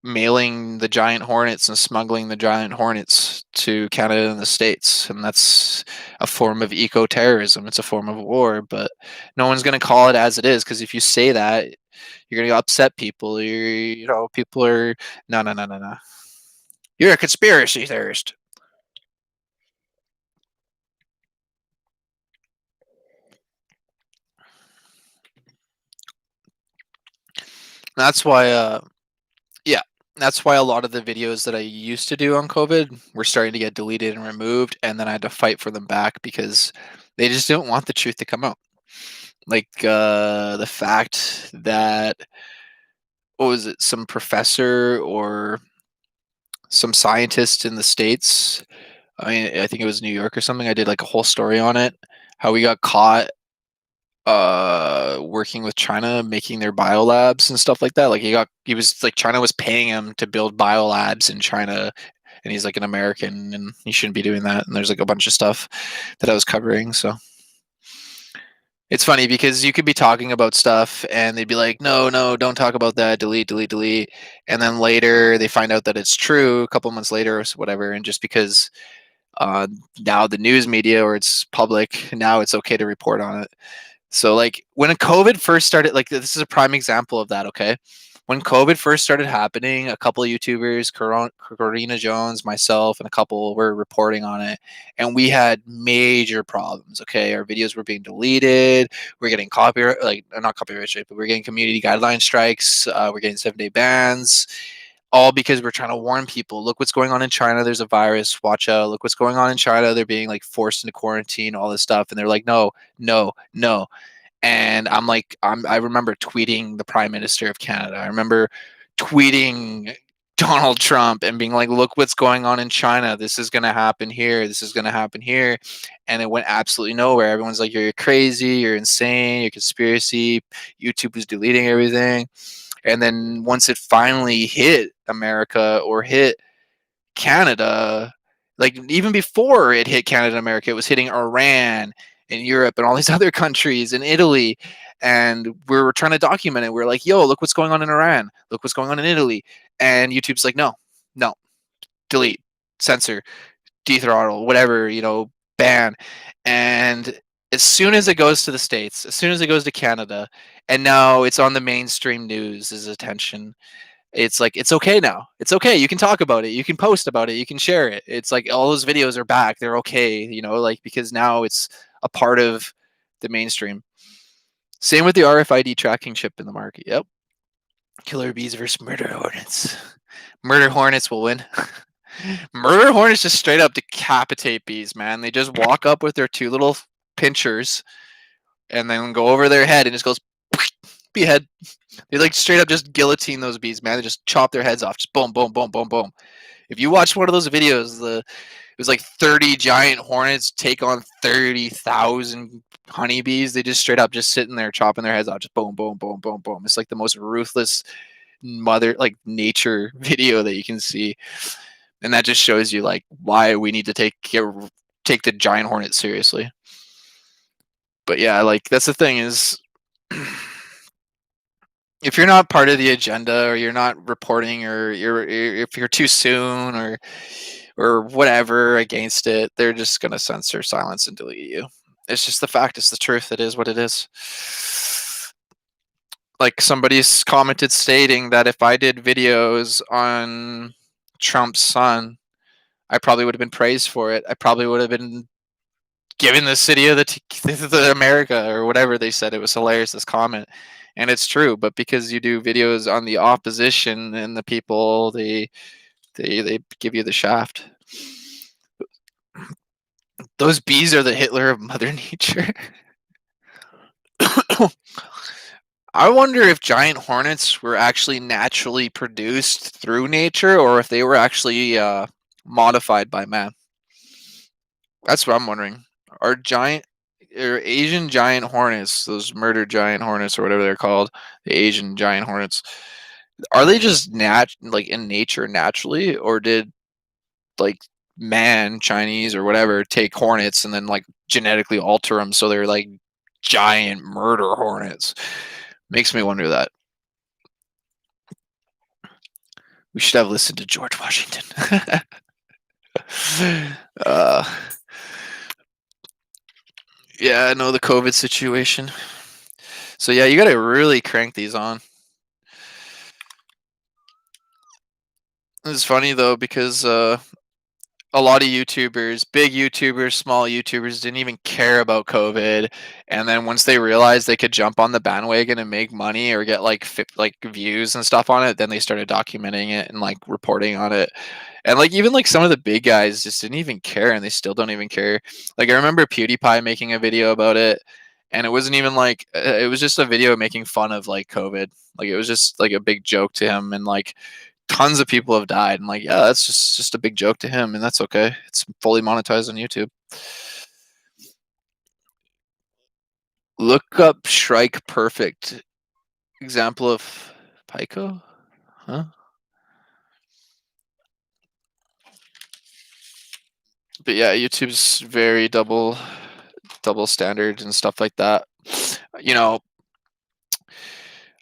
mailing the giant hornets and smuggling the giant hornets to Canada and the States. And that's a form of eco terrorism. It's a form of war, but no one's going to call it as it is because if you say that, you're going to upset people. People are, no, no, no, no, no. You're a conspiracy theorist. That's why, yeah, that's why a lot of the videos that I used to do on COVID were starting to get deleted and removed. And then I had to fight for them back because they just don't want the truth to come out. Like the fact that what was it, some professor or some scientist in the states? I mean, I think it was New York or something. I did like a whole story on it, how we got caught working with China making their biolabs and stuff like that. Like he was like China was paying him to build biolabs in China, and he's like an American and he shouldn't be doing that. And there's like a bunch of stuff that I was covering. So it's funny because you could be talking about stuff and they'd be like, no, no, don't talk about that. Delete, delete, delete. And then later they find out that it's true a couple months later or whatever. And just because now the news media or it's public, now it's okay to report on it. So like when COVID first started, like this is a prime example of that. Okay, when COVID first started happening, a couple of YouTubers, Corina Jones, myself, and a couple were reporting on it, and we had major problems. Okay, our videos were being deleted. We're getting copyright, like not copyright strike, but we're getting community guideline strikes. We're getting 7-day bans. all because we're trying to warn people. Look what's going on in China. There's a virus. Watch out. Look what's going on in China. They're being like forced into quarantine, all this stuff. And they're like, no, no, no. And I'm like, I remember tweeting the Prime Minister of Canada. I remember tweeting Donald Trump and being like, look what's going on in China. This is going to happen here. This is going to happen here. And it went absolutely nowhere. Everyone's like, you're crazy. You're insane. You're conspiracy. YouTube was deleting everything. And then once it finally hit America or hit Canada, like even before it hit Canada and America, it was hitting Iran and Europe and all these other countries and Italy. And we were trying to document it. We are like, yo, look what's going on in Iran. Look what's going on in Italy. And YouTube's like, no, no, delete, censor, dethrottle, whatever, ban. And as soon as it goes to the States, as soon as it goes to Canada, and now it's on the mainstream news' attention, it's like, it's okay now. It's okay. You can talk about it. You can post about it. You can share it. It's like all those videos are back. They're okay, like because now it's a part of the mainstream. Same with the RFID tracking chip in the market. Yep. Killer bees versus murder hornets. Murder hornets will win. Murder hornets just straight up decapitate bees, man. They just walk up with their two little pinchers and then go over their head and just goes behead. They like straight up just guillotine those bees, man. They just chop their heads off. Just boom, boom, boom, boom, boom. If you watch one of those videos, it was like 30 giant hornets take on 30,000 honeybees. They just straight up just sitting there chopping their heads off. Just boom, boom, boom, boom, boom. It's like the most ruthless nature video that you can see. And that just shows you like why we need to take the giant hornet seriously. But yeah, like that's the thing is if you're not part of the agenda or you're not reporting or if you're too soon or whatever against it, they're just going to censor, silence, and delete you. It's just the fact. It's the truth. It is what it is. Like somebody's commented stating that if I did videos on Trump's son, I probably would have been praised for it. I probably would have been given the city of the America or whatever they said. It was hilarious, this comment. And it's true, but because you do videos on the opposition and the people, they give you the shaft. Those bees are the Hitler of Mother Nature. I wonder if giant hornets were actually naturally produced through nature or if they were actually modified by man. That's what I'm wondering. Are Asian giant hornets, those murder giant hornets or whatever they're called, the Asian giant hornets, are they just like in nature naturally, or did like man, Chinese or whatever, take hornets and then like genetically alter them so they're like giant murder hornets? Makes me wonder that. We should have listened to George Washington. uh, yeah, I know the COVID situation. So yeah, you got to really crank these on. It's funny though because a lot of YouTubers, big YouTubers, small YouTubers, didn't even care about COVID, and then once they realized they could jump on the bandwagon and make money or get like views and stuff on it, then they started documenting it and like reporting on it. And like even like some of the big guys just didn't even care, and they still don't even care. Like I remember PewDiePie making a video about it, and it wasn't even like it was just a video making fun of like COVID. Like it was just like a big joke to him, and like tons of people have died. And like, yeah, that's just a big joke to him, and that's okay. It's fully monetized on YouTube. Look up Shrike Perfect. Example of Pico? Huh? But yeah, YouTube's very double standard and stuff like that. You know,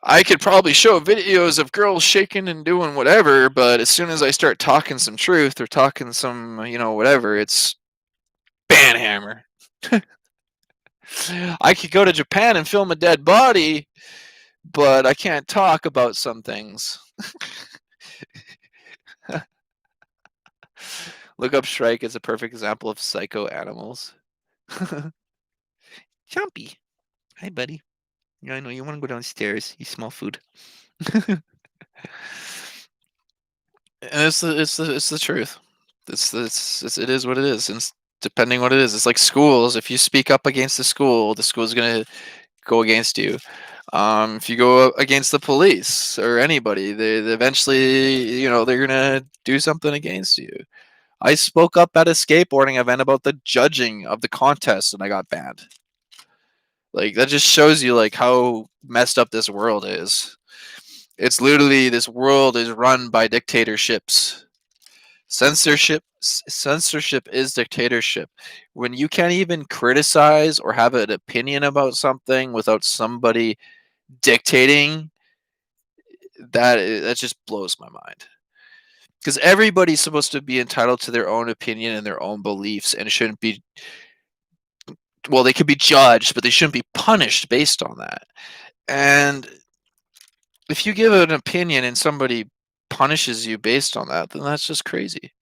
I could probably show videos of girls shaking and doing whatever, but as soon as I start talking some truth or talking some, whatever, it's ban hammer. I could go to Japan and film a dead body, but I can't talk about some things. Look up Shrike as a perfect example of psycho animals. Chompy. Hi, buddy. Yeah, I know you want to go downstairs. You smell food. And it's the truth. It is what it is, and depending what it is, it's like schools. If you speak up against the school's gonna go against you. If you go against the police or anybody, they eventually, they're gonna do something against you. I spoke up at a skateboarding event about the judging of the contest, and I got banned. Like that just shows you like how messed up this world is. It's literally this world is run by dictatorships. Censorship is dictatorship. When you can't even criticize or have an opinion about something without somebody dictating, that just blows my mind. Because everybody's supposed to be entitled to their own opinion and their own beliefs, and it shouldn't be. Well, they could be judged, but they shouldn't be punished based on that. And if you give an opinion and somebody punishes you based on that, then that's just crazy.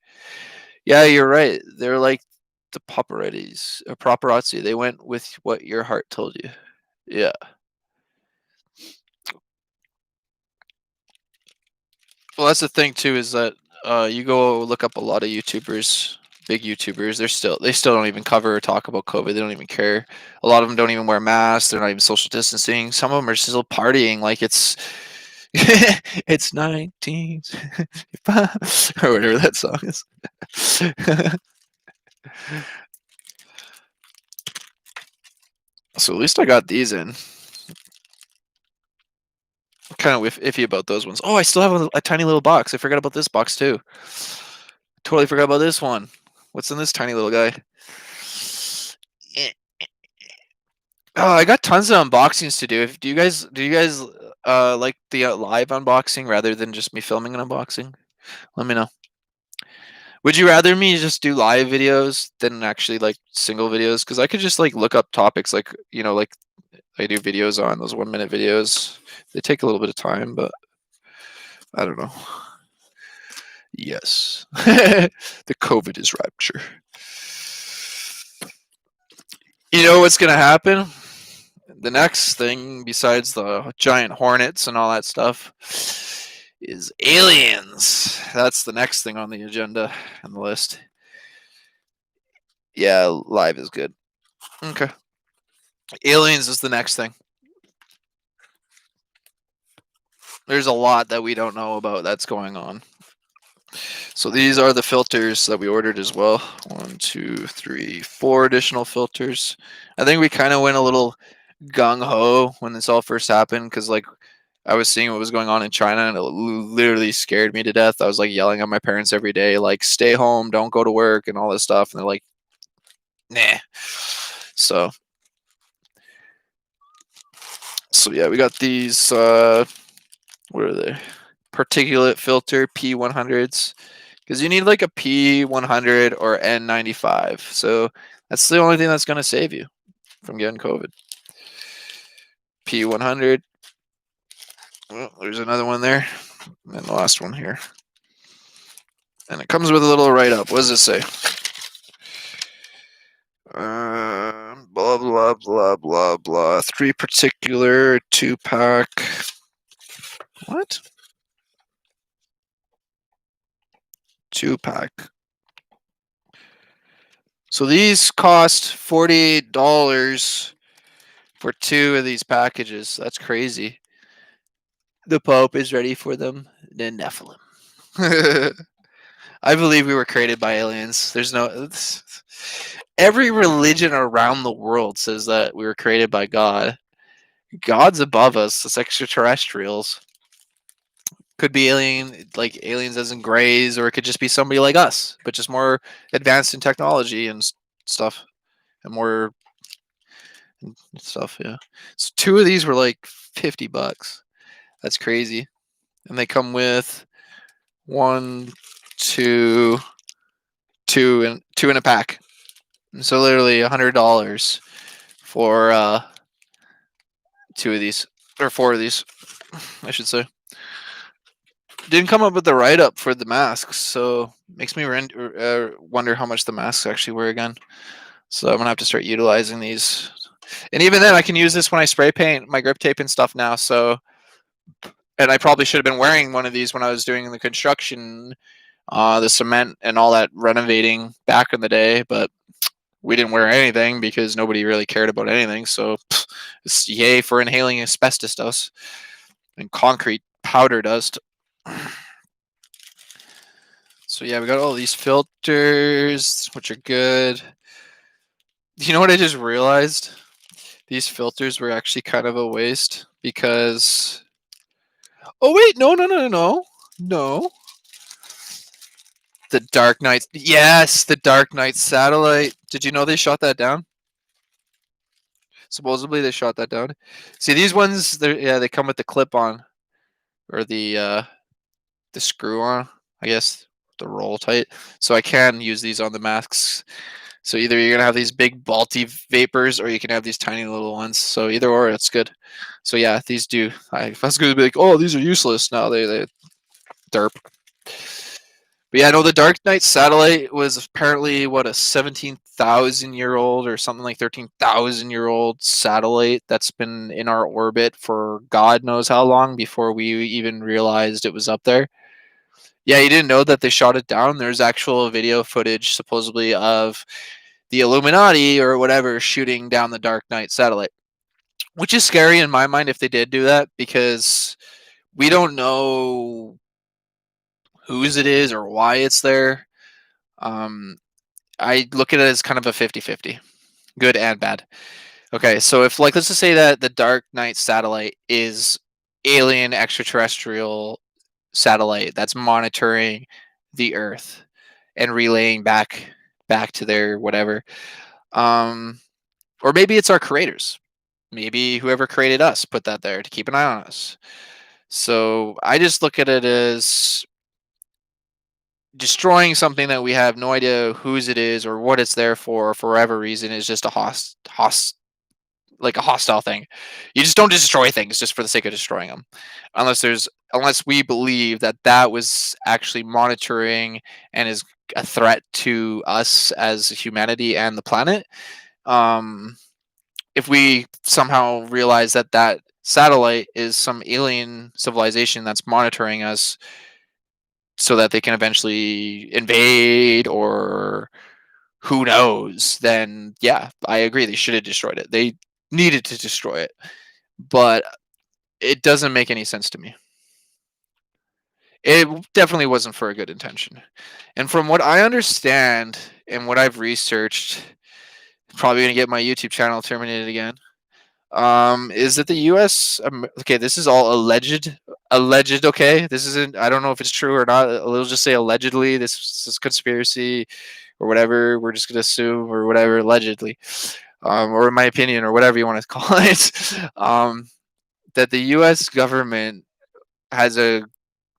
Yeah, you're right. They're like the paparazzi. They went with what your heart told you. Yeah. Well, that's the thing too is that you go look up a lot of YouTubers, big YouTubers. They still don't even cover or talk about COVID. They don't even care. A lot of them don't even wear masks. They're not even social distancing. Some of them are still partying like it's it's 19 or whatever that song is. So at least I got these in. Kind of iffy about those ones. Oh, I still have a tiny little box. I forgot about this box too. Totally forgot about this one. What's in this tiny little guy? Oh, I got tons of unboxings to do. Do you guys like the live unboxing rather than just me filming an unboxing? Let me know. Would you rather me just do live videos than actually like single videos? Because I could just like look up topics like like I do videos on those 1 minute videos. They take a little bit of time, but I don't know. Yes. The COVID is rapture. You know what's going to happen? The next thing, besides the giant hornets and all that stuff, is aliens. That's the next thing on the agenda and the list. Yeah, live is good. Okay. Aliens is the next thing. There's a lot that we don't know about that's going on. So these are the filters that we ordered as well. 1, 2, 3, 4 additional filters. I think we kind of went a little gung ho when this all first happened because like I was seeing what was going on in China and it literally scared me to death. I was like yelling at my parents every day, like stay home, don't go to work, and all this stuff. And they're like, nah. So yeah, we got these. What are they? Particulate filter P100s. Because you need like a P100 or N95. So that's the only thing that's going to save you from getting COVID. P100. Well, there's another one there. And the last one here. And it comes with a little write-up. What does it say? Blah, blah, blah, blah, blah. 3 particular, 2-pack. What? 2-pack. So these cost $48 for 2 of these packages. That's crazy. The Pope is ready for them. The Nephilim. I believe we were created by aliens. There's no. Every religion around the world says that we were created by God. God's above us. It's extraterrestrials. Could be alien, like aliens as in grays, or it could just be somebody like us, but just more advanced in technology and stuff, and more stuff. Yeah. So 2 of these were like $50. That's crazy, and they come with 1, 2, 2 in a pack. So literally $100 for 2 of these or 4 of these, I should say. Didn't come up with the write up for the masks, so makes me wonder how much the masks actually were again. So I'm gonna have to start utilizing these, and even then, I can use this when I spray paint my grip tape and stuff now. So And I probably should have been wearing one of these when I was doing the construction, the cement and all that renovating back in the day, but we didn't wear anything because nobody really cared about anything. So it's yay for inhaling asbestos dust and concrete powder dust. So yeah, we got all these filters, which are good. You know what I just realized? These filters were actually kind of a waste because. Oh wait, no. The Dark Knight. Yes, the Dark Knight satellite. Did you know they shot that down? Supposedly they shot that down. See these ones, they come with the clip on or the screw on, I guess, the roll tight. So I can use these on the masks. So either you're gonna have these big bulky vapors, or you can have these tiny little ones. So either or, it's good. So yeah, these do. I was gonna be like, oh, these are useless. No, they derp. But yeah, no, the Dark Knight satellite was apparently what, a 17,000-year-old or something like 13,000-year-old satellite that's been in our orbit for God knows how long before we even realized it was up there. Yeah, you didn't know that they shot it down. There's actual video footage supposedly of the Illuminati or whatever shooting down the Dark Knight satellite, which is scary in my mind if they did do that because we don't know whose it is or why it's there. Um, I look at it as kind of a 50-50, good and bad. Okay, so if, like, let's just say that the Dark Knight satellite is alien extraterrestrial satellite that's monitoring the Earth and relaying back to their whatever. Um, or maybe it's our creators. Maybe whoever created us put that there to keep an eye on us. So I just look at it as destroying something that we have no idea whose it is or what it's there for whatever reason is just a like a hostile thing. You just don't destroy things just for the sake of destroying them, unless we believe that that was actually monitoring and is a threat to us as humanity and the planet. Um, if we somehow realize that that satellite is some alien civilization that's monitoring us so that they can eventually invade or who knows, then yeah, I agree. They should have destroyed it. They needed to destroy it, but it doesn't make any sense to me. It definitely wasn't for a good intention. And from what I understand and what I've researched, probably going to get my YouTube channel terminated again. Is that the U.S. Okay, this is all alleged. Okay, this isn't. I don't know if it's true or not. We'll just say allegedly. This is conspiracy or whatever. We're just gonna assume or whatever allegedly, or in my opinion or whatever you want to call it. That the U.S. government has a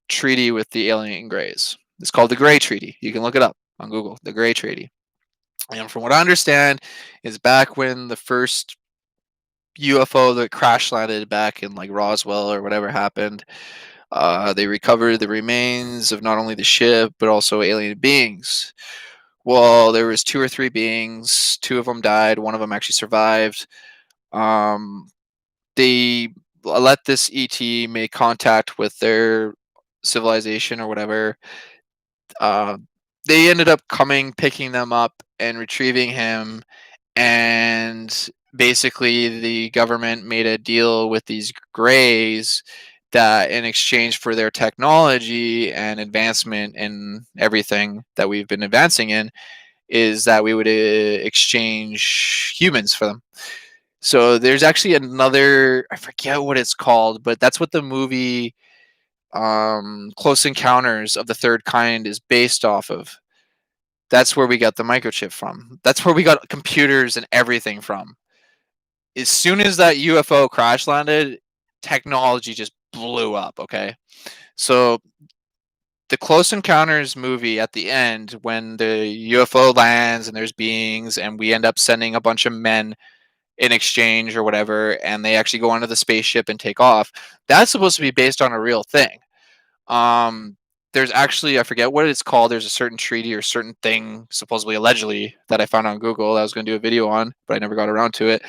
treaty with the alien Greys. It's called the Grey Treaty. You can look it up on Google. The Grey Treaty. And from what I understand, is back when the first UFO that crash landed back in like Roswell or whatever happened. They recovered the remains of not only the ship but also alien beings. Well, there was two or three beings. Two of them died. One of them actually survived. Um, they let this ET make contact with their civilization or whatever. Uh, they ended up coming, picking them up, and retrieving him. And basically, the government made a deal with these Greys that, in exchange for their technology and advancement in everything that we've been advancing in, is that we would exchange humans for them. So there's actually another, I forget what it's called, but that's what the movie Close Encounters of the Third Kind is based off of. That's where we got the microchip from. That's where we got computers and everything from. As soon as that UFO crash landed, technology just blew up, okay? So the Close Encounters movie at the end, when the UFO lands and there's beings and we end up sending a bunch of men in exchange or whatever, and they actually go onto the spaceship and take off, that's supposed to be based on a real thing. Um, there's actually, I forget what it's called. There's a certain treaty or certain thing, supposedly allegedly, that I found on Google that I was going to do a video on, but I never got around to it.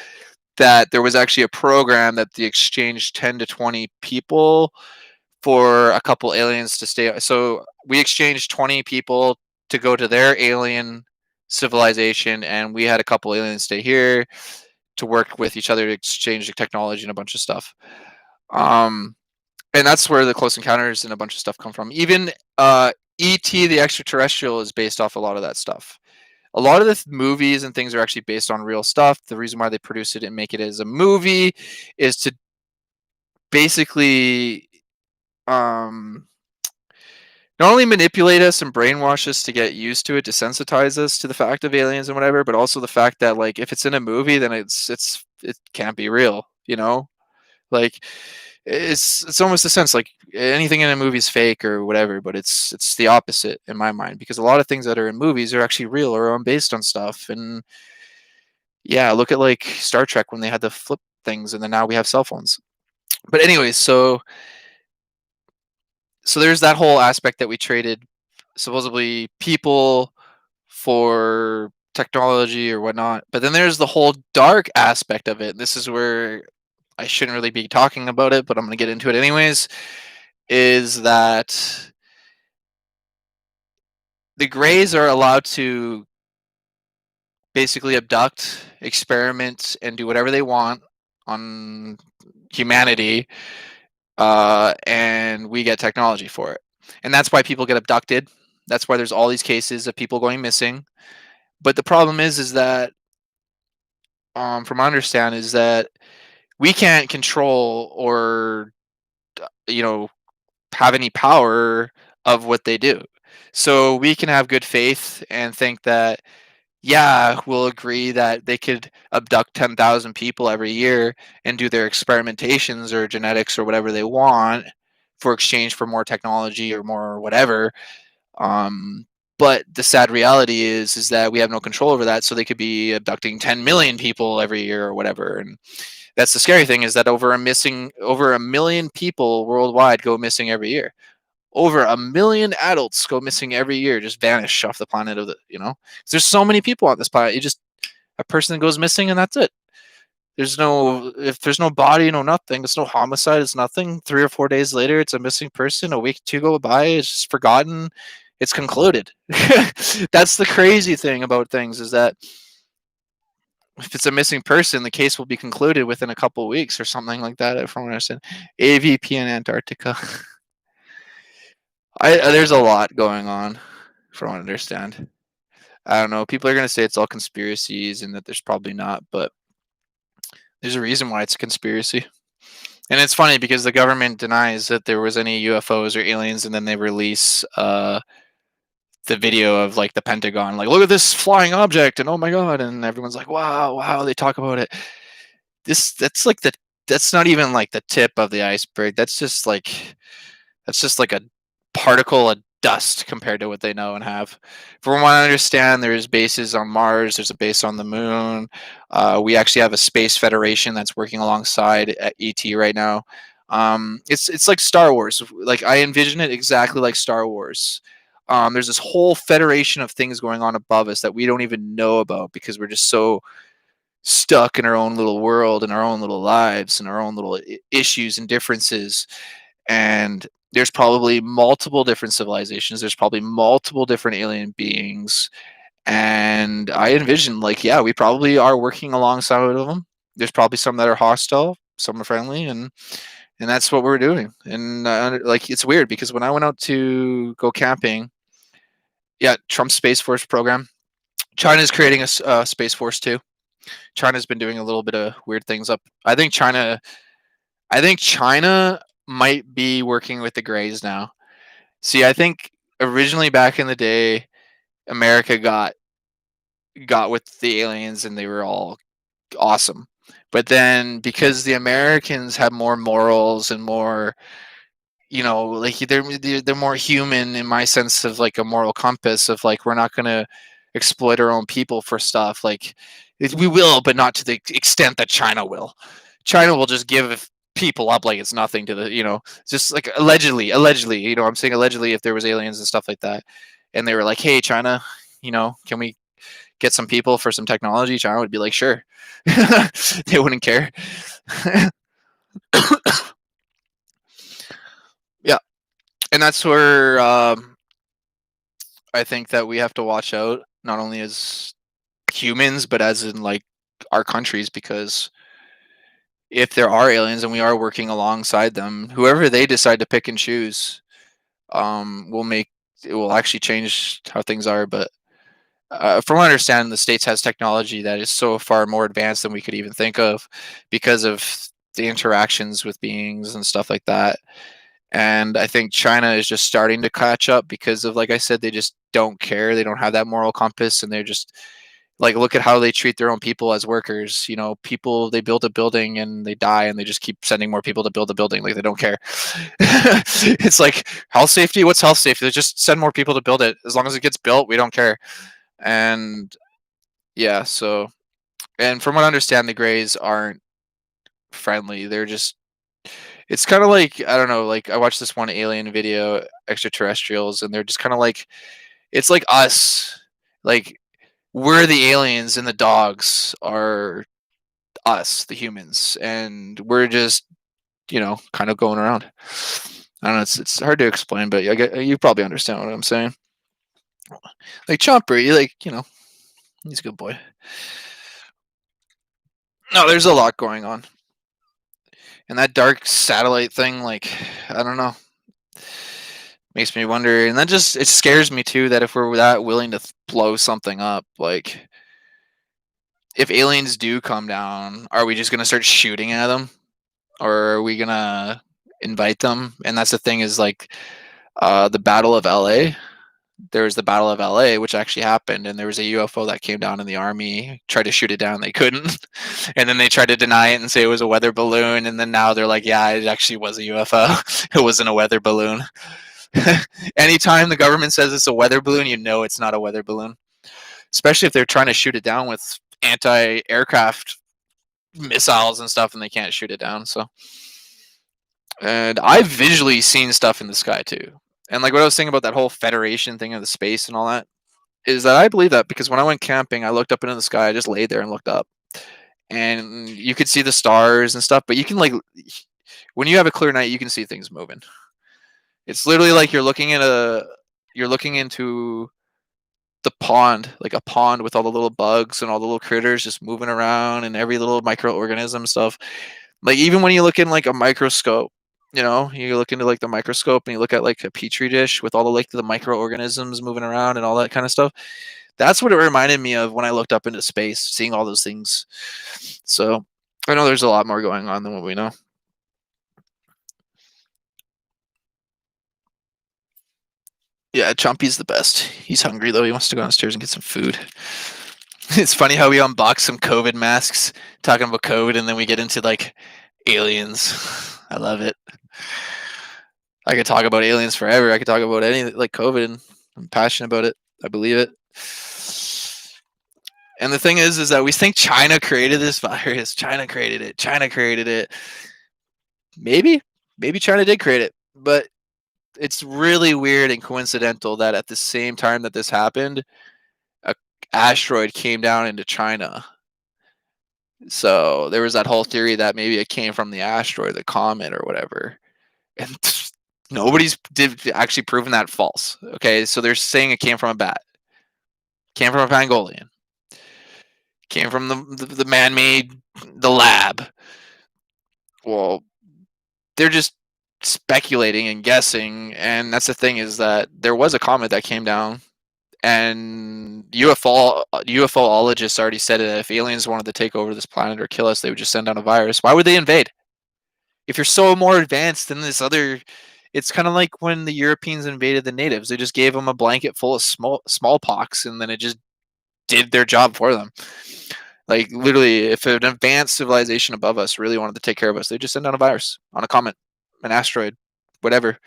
That there was actually a program that they exchanged 10 to 20 people for a couple aliens to stay. So we exchanged 20 people to go to their alien civilization, and we had a couple aliens stay here to work with each other to exchange the technology and a bunch of stuff. Um, and that's where the Close Encounters and a bunch of stuff come from. Even E.T. the Extraterrestrial is based off a lot of that stuff. A lot of the movies and things are actually based on real stuff. The reason why they produce it and make it as a movie is to basically um, not only manipulate us and brainwash us to get used to it, desensitize us to the fact of aliens and whatever, but also the fact that like if it's in a movie, then it can't be real, you know? Like it's almost a sense like anything in a movie is fake or whatever, but it's the opposite in my mind because a lot of things that are in movies are actually real or based on stuff. And yeah, look at like Star Trek when they had the flip things, and then now we have cell phones. But anyways, so there's that whole aspect that we traded supposedly people for technology or whatnot. But then there's the whole dark aspect of it. This is where I shouldn't really be talking about it, but I'm going to get into it anyways. Is that the Greys are allowed to basically abduct, experiment, and do whatever they want on humanity, and we get technology for it. And that's why people get abducted. That's why there's all these cases of people going missing. But the problem is that, from my understanding, is that we can't control or you know have any power of what they do. So we can have good faith and think that yeah, we'll agree that they could abduct 10,000 people every year and do their experimentations or genetics or whatever they want for exchange for more technology or more whatever. Um, but the sad reality is that we have no control over that. So they could be abducting 10 million people every year or whatever. And that's the scary thing is that over a million people worldwide go missing every year. Over a million adults go missing every year, just vanish off the planet of the. 'Cause there's so many people on this planet. You just a person goes missing and that's it. If there's no body, no nothing. It's no homicide. It's nothing. 3 or 4 days later, it's a missing person. A week, two go by. It's just forgotten. It's concluded. That's the crazy thing about things is that if it's a missing person, the case will be concluded within a couple of weeks or something like that. From what I understand, AVP in Antarctica. There's a lot going on, from what I understand. I don't know. People are gonna say it's all conspiracies and that there's probably not, but there's a reason why it's a conspiracy. And it's funny because the government denies that there was any UFOs or aliens, and then they release the video of like the Pentagon, like look at this flying object, and oh my god, and everyone's like, wow, wow. They talk about it. That's not even like the tip of the iceberg. That's just like a particle of dust compared to what they know and have. From what I understand, there's bases on Mars. There's a base on the moon. We actually have a space federation that's working alongside at ET right now. It's like Star Wars. Like I envision it exactly like Star Wars. There's this whole federation of things going on above us that we don't even know about because we're just so stuck in our own little world and our own little lives and our own little issues and differences. And there's probably multiple different civilizations. There's probably multiple different alien beings. And I envision, like, yeah, we probably are working alongside of them. There's probably some that are hostile, some are friendly, and that's what we're doing. And like, it's weird because when I went out to go camping, yeah, Trump's Space Force program. China's creating a Space Force too. China's been doing a little bit of weird things up. I think China might be working with the Greys now. See, I think originally back in the day, America got with the aliens and they were all awesome. But then because the Americans have more morals and more, like they're more human in my sense of like a moral compass of like we're not gonna exploit our own people for stuff. Like we will, but not to the extent that China will. China will just give people up like it's nothing to just like allegedly, I'm saying allegedly if there was aliens and stuff like that, and they were like, hey, China, can we get some people for some technology? China would be like, sure. They wouldn't care. Yeah, And that's where I think that we have to watch out, not only as humans, but as in like our countries, because if there are aliens and we are working alongside them, whoever they decide to pick and choose, will make it will actually change how things are. But from what I understand, the states has technology that is so far more advanced than we could even think of, because of the interactions with beings and stuff like that. And I think China is just starting to catch up because of, like I said, they just don't care. They don't have that moral compass, and they're just like, look at how they treat their own people as workers. You know, people, they build a building and they die, and they just keep sending more people to build the building. Like, they don't care. It's like health safety. What's health safety? They just send more people to build it. As long as it gets built, we don't care. And yeah, so, and from what I understand, the Greys aren't friendly. They're just, it's kind of like, I don't know, like I watched this one alien video, extraterrestrials, and they're just kind of like, it's like us. Like, we're the aliens and the dogs are us, the humans, and we're just, kind of going around. I don't know. It's hard to explain, but you probably understand what I'm saying. Like Chomper, he's a good boy. No, there's a lot going on, and that dark satellite thing, like, I don't know, makes me wonder. And that just, it scares me too, that if we're that willing to blow something up, like, if aliens do come down, are we just gonna start shooting at them, or are we gonna invite them? And that's the thing, is like, the Battle of LA. There was the Battle of LA, which actually happened, and there was a UFO that came down, and the army tried to shoot it down. They couldn't. And then they tried to deny it and say it was a weather balloon. And then now they're like, yeah, it actually was a UFO. It wasn't a weather balloon. Anytime the government says it's a weather balloon, you know it's not a weather balloon, especially if they're trying to shoot it down with anti aircraft missiles and stuff, and they can't shoot it down. So, and I've visually seen stuff in the sky too. And like what I was saying about that whole Federation thing of the space and all that, is that I believe that because when I went camping, I looked up into the sky. I just laid there and looked up, and you could see the stars and stuff. But you can, like, when you have a clear night, you can see things moving. It's literally like you're looking into the pond, like a pond with all the little bugs and all the little critters just moving around, and every little microorganism stuff. Like, even when you look in like a microscope, you look into like the microscope and you look at like a petri dish with all the, like, the microorganisms moving around and all that kind of stuff. That's what it reminded me of when I looked up into space, seeing all those things. So I know there's a lot more going on than what we know. Yeah, Chompy's the best. He's hungry though. He wants to go downstairs and get some food. It's funny how we unbox some COVID masks, talking about COVID, and then we get into like aliens. I love it. I could talk about aliens forever. I could talk about any, like, COVID, and I'm passionate about it. I believe it. And the thing is that we think China created this virus. China created it. China created it. Maybe, maybe China did create it, but it's really weird and coincidental that at the same time that this happened, a asteroid came down into China. So there was that whole theory that maybe it came from the asteroid, the comet, or whatever. And nobody's did actually proven that false. Okay, so they're saying it came from a bat, came from a pangolian, came from the man-made, the lab. Well, they're just speculating and guessing, and that's the thing, is that there was a comet that came down, and UFOologists already said that if aliens wanted to take over this planet or kill us, they would just send down a virus. Why would they invade? If you're so more advanced than this other, it's kind of like when the Europeans invaded the natives. They just gave them a blanket full of smallpox, and then it just did their job for them. Like, literally, if an advanced civilization above us really wanted to take care of us, they just send down a virus on a comet, an asteroid, whatever,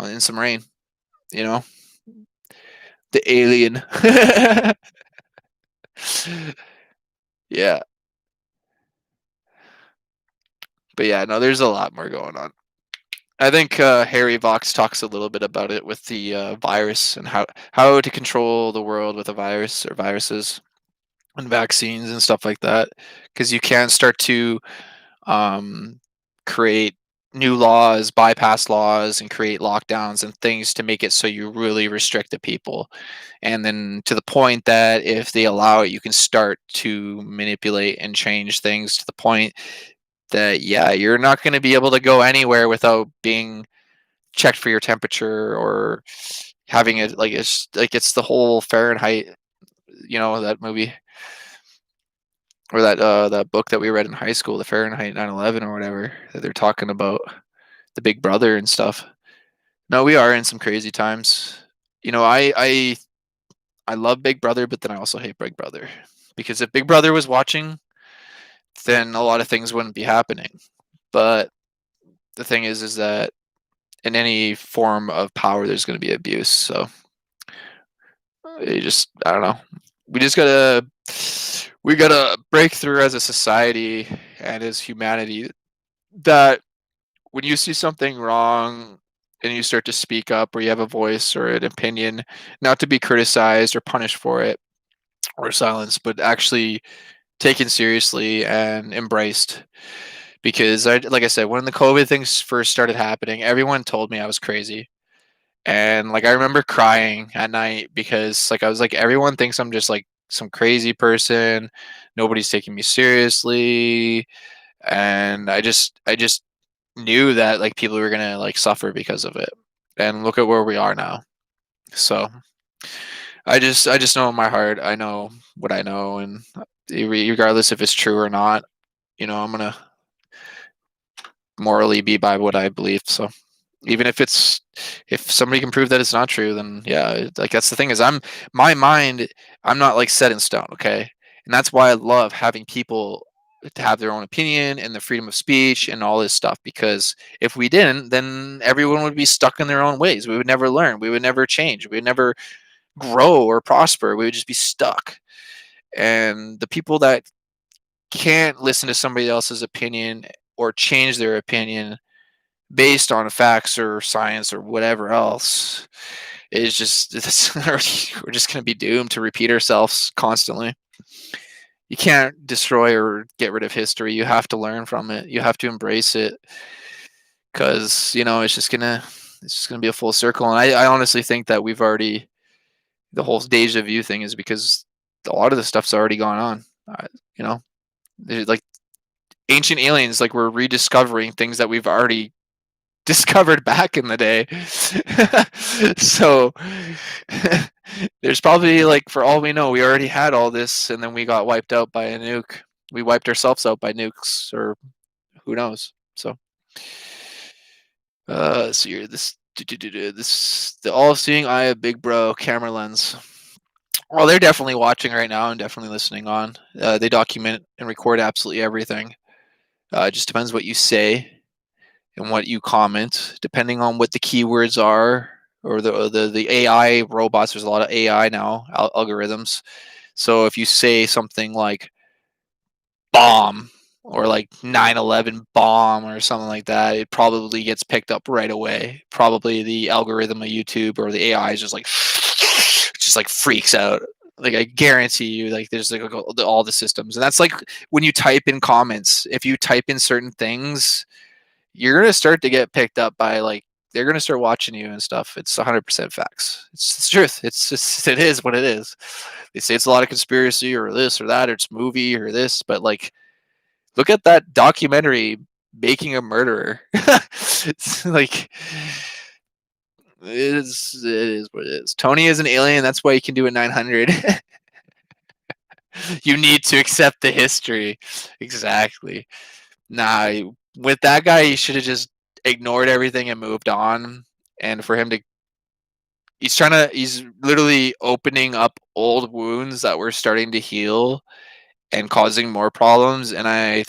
in some rain. You know, the alien. Yeah, but yeah, no, there's a lot more going on. I think Harry Vox talks a little bit about it with the virus, and how to control the world with a virus or viruses and vaccines and stuff like that, because you can start to um, create new laws, bypass laws, and create lockdowns and things to make it so you really restrict the people. And then to the point that if they allow it, you can start to manipulate and change things to the point that, yeah, you're not going to be able to go anywhere without being checked for your temperature or having it it's the whole Fahrenheit, that movie or that book that we read in high school, the Fahrenheit 9/11 or whatever, that they're talking about the Big Brother and stuff. No, we are in some crazy times. I love Big Brother, but then I also hate Big Brother because if Big Brother was watching, then a lot of things wouldn't be happening. But the thing is that in any form of power, there's going to be abuse. So I don't know. We just gotta break through as a society and as humanity that when you see something wrong and you start to speak up or you have a voice or an opinion, not to be criticized or punished for it or silenced, but actually taken seriously and embraced. Because like I said, when the COVID things first started happening, everyone told me I was crazy. And like I remember crying at night because like I was like, everyone thinks I'm just like some crazy person. Nobody's taking me seriously. And I just knew that like people were gonna like suffer because of it. And look at where we are now. So I just know in my heart, I know what I know, and regardless if it's true or not, I'm gonna morally be by what I believe. So even if somebody can prove that it's not true, then yeah, like that's the thing is my mind, I'm not like set in stone, okay? And that's why I love having people to have their own opinion and the freedom of speech and all this stuff because if we didn't, then everyone would be stuck in their own ways. We would never learn, we would never change, we would never grow or prosper. We would just be stuck. And the people that can't listen to somebody else's opinion or change their opinion based on facts or science or whatever else is just we're just going to be doomed to repeat ourselves constantly. You can't destroy or get rid of history. You have to learn from it. You have to embrace it because it's just gonna be a full circle. And I honestly think that we've already the whole deja vu thing is because a lot of the stuff's already gone on. You know, like ancient aliens, like we're rediscovering things that we've already discovered back in the day. So there's probably like for all we know, we already had all this, and then we got wiped out by a nuke. We wiped ourselves out by nukes, or who knows? So, so you're this the all-seeing eye of Big Bro camera lens. Well, they're definitely watching right now and definitely listening on. They document and record absolutely everything. It just depends what you say and what you comment, depending on what the keywords are or the AI robots. There's a lot of AI now algorithms. So if you say something like bomb or like 9/11 bomb or something like that, it probably gets picked up right away. Probably the algorithm of YouTube or the AI is just like just like freaks out. Like I guarantee you, like there's like all the systems, and that's like when you type in comments. If you type in certain things, you're gonna start to get picked up by like they're gonna start watching you and stuff. It's 100% facts. It's the truth. It's just it is what it is. They say it's a lot of conspiracy or this or that or it's movie or this, but like look at that documentary Making a Murderer. It's like it is what it is. Tony is an alien. That's why he can do a 900. You need to accept the history. Exactly. Nah, with that guy, he should have just ignored everything and moved on. And for him to, he's literally opening up old wounds that were starting to heal and causing more problems. And I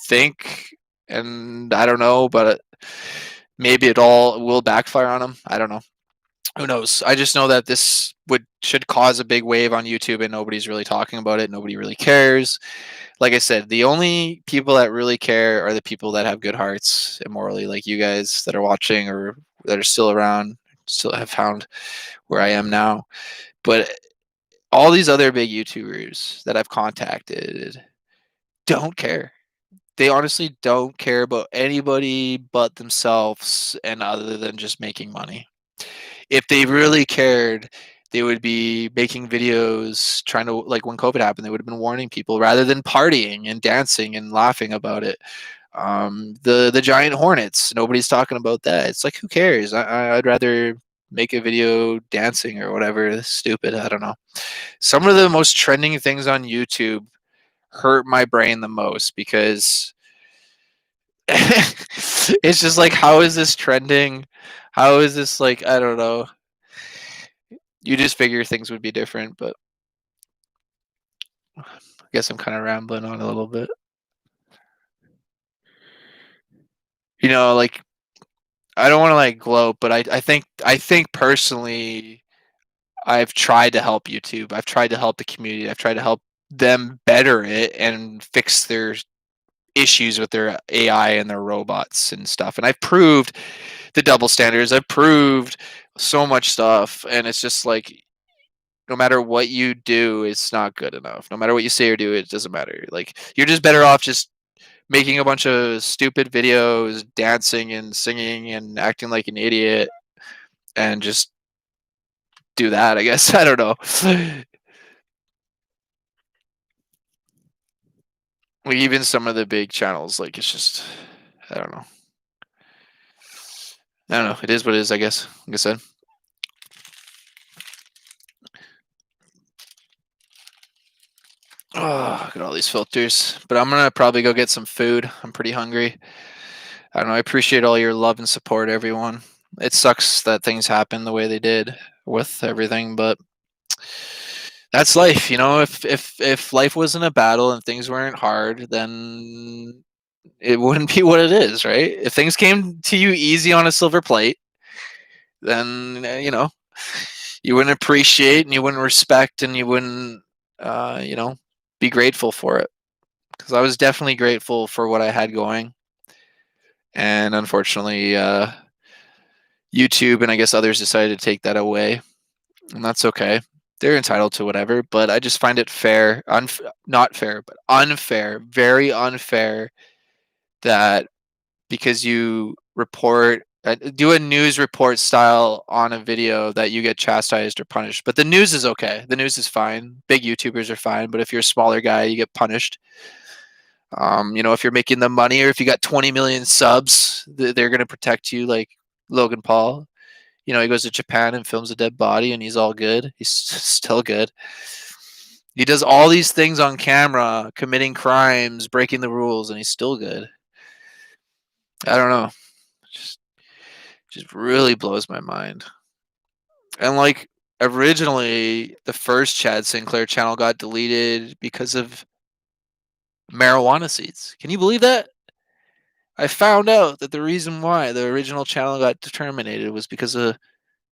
think, and I don't know, but maybe it all will backfire on him. I don't know. Who knows? I just know that this should cause a big wave on YouTube, and nobody's really talking about it. Nobody really cares. Like I said, the only people that really care are the people that have good hearts and morally, like you guys that are watching or that are still around, still have found where I am now. But all these other big YouTubers that I've contacted don't care. They honestly don't care about anybody but themselves and other than just making money. If they really cared, they would be making videos trying to, like when COVID happened, they would have been warning people rather than partying and dancing and laughing about it. The giant hornets, nobody's talking about that. It's like, who cares? I'd rather make a video dancing or whatever. It's stupid. I don't know. Some of the most trending things on YouTube hurt my brain the most because it's just like, how is this trending? How is this like, I don't know. You just figure things would be different, but I guess I'm kind of rambling on a little bit. Like I don't want to like gloat, but I think personally I've tried to help YouTube. I've tried to help the community. I've tried to help them better it and fix their issues with their AI and their robots and stuff. And I've proved the double standards. I've proved so much stuff, and it's just like no matter what you do, it's not good enough. No matter what you say or do, it doesn't matter. Like you're just better off just making a bunch of stupid videos, dancing and singing and acting like an idiot, and just do that. I guess I don't know. Like even some of the big channels, like it's just I don't know. I don't know. It is what it is. I guess. Like I said. Oh, look at all these filters. But I'm gonna probably go get some food. I'm pretty hungry. I don't know. I appreciate all your love and support, everyone. It sucks that things happen the way they did with everything, but that's life. If life wasn't a battle and things weren't hard, then it wouldn't be what it is, right? If things came to you easy on a silver plate, then you wouldn't appreciate and you wouldn't respect and you wouldn't uh, you know be grateful for it. Because I was definitely grateful for what I had going, and unfortunately, YouTube and I guess others decided to take that away, and that's okay. They're entitled to whatever, but I just find it not fair, but unfair, very unfair that because you do a news report style on a video that you get chastised or punished. But the news is okay. The news is fine. Big YouTubers are fine, but if you're a smaller guy, you get punished. If you're making the money or if you got 20 million subs, they're going to protect you, like Logan Paul. He goes to Japan and films a dead body and he's all good. He's still good. He does all these things on camera, committing crimes, breaking the rules, and he's still good. I don't know. Just just really blows my mind. And like originally the first Chad Sinclair channel got deleted because of marijuana seeds. Can you believe that? I found out that the reason why the original channel got terminated was because of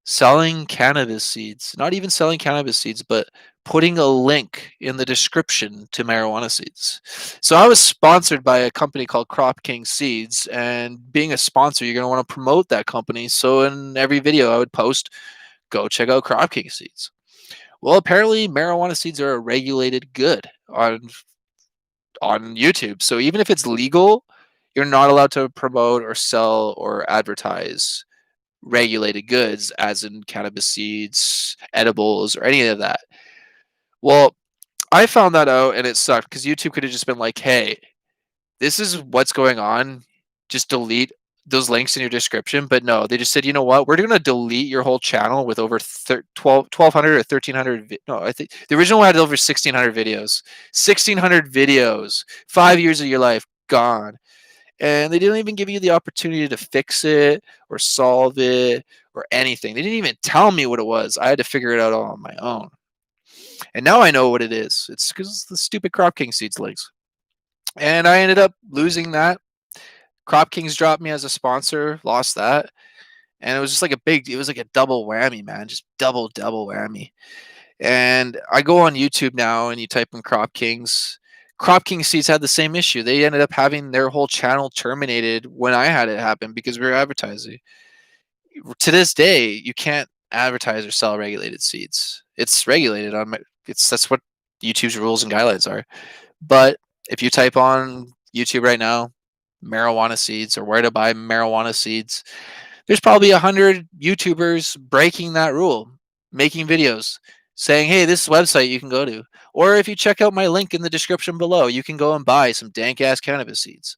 selling cannabis seeds. Not even selling cannabis seeds, but putting a link in the description to marijuana seeds. So I was sponsored by a company called Crop King Seeds, and being a sponsor, you're going to want to promote that company. So in every video I would post, go check out Crop King Seeds. Well, apparently marijuana seeds are a regulated good on YouTube. So even if it's legal, you're not allowed to promote or sell or advertise regulated goods, as in cannabis seeds, edibles, or any of that. Well, I found that out and it sucked because YouTube could have just been like, hey, this is what's going on. Just delete those links in your description. But no, they just said, you know what? We're going to delete your whole channel with over 1,200 or 1,300. No, I think the original one had over 1,600 videos. 1,600 videos. 5 years of your life gone. And they didn't even give you the opportunity to fix it or solve it or anything. They didn't even tell me what it was. I had to figure it out all on my own. And now I know what it is. It's because the stupid Crop King Seeds links. And I ended up losing that. Crop Kings dropped me as a sponsor, lost that. And it was just like it was like a double whammy, man. Just double whammy. And I go on YouTube now and you type in Crop Kings. Crop King Seeds had the same issue. They ended up having their whole channel terminated when I had it happen because we were advertising. To this day, you can't advertise or sell regulated seeds. It's regulated that's what YouTube's rules and guidelines are. But if you type on YouTube right now, marijuana seeds, or where to buy marijuana seeds, there's probably 100 YouTubers breaking that rule, making videos saying, hey, this website you can go to. Or if you check out my link in the description below, you can go and buy some dank ass cannabis seeds.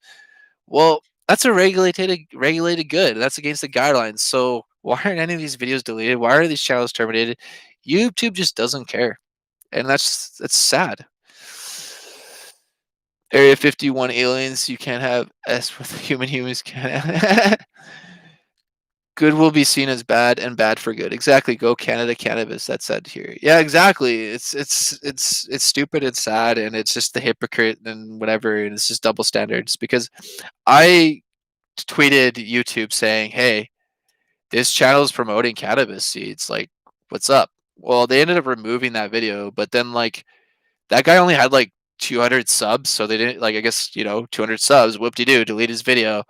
Well, that's a regulated good. That's against the guidelines. So why aren't any of these videos deleted? Why are these channels terminated? YouTube just doesn't care. And that's sad. Area 51 aliens, you can't have S with humans can't. Good will be seen as bad and bad for good. Exactly. Go Canada cannabis. That's said here. Yeah, exactly. It's stupid and sad, and it's just the hypocrite and whatever, and it's just double standards. Because I tweeted YouTube saying, "Hey, this channel is promoting cannabis seeds. Like, what's up?" Well, they ended up removing that video, but then like that guy only had like 200 subs, so they didn't like. I guess 200 subs. Whoop de doo, delete his video.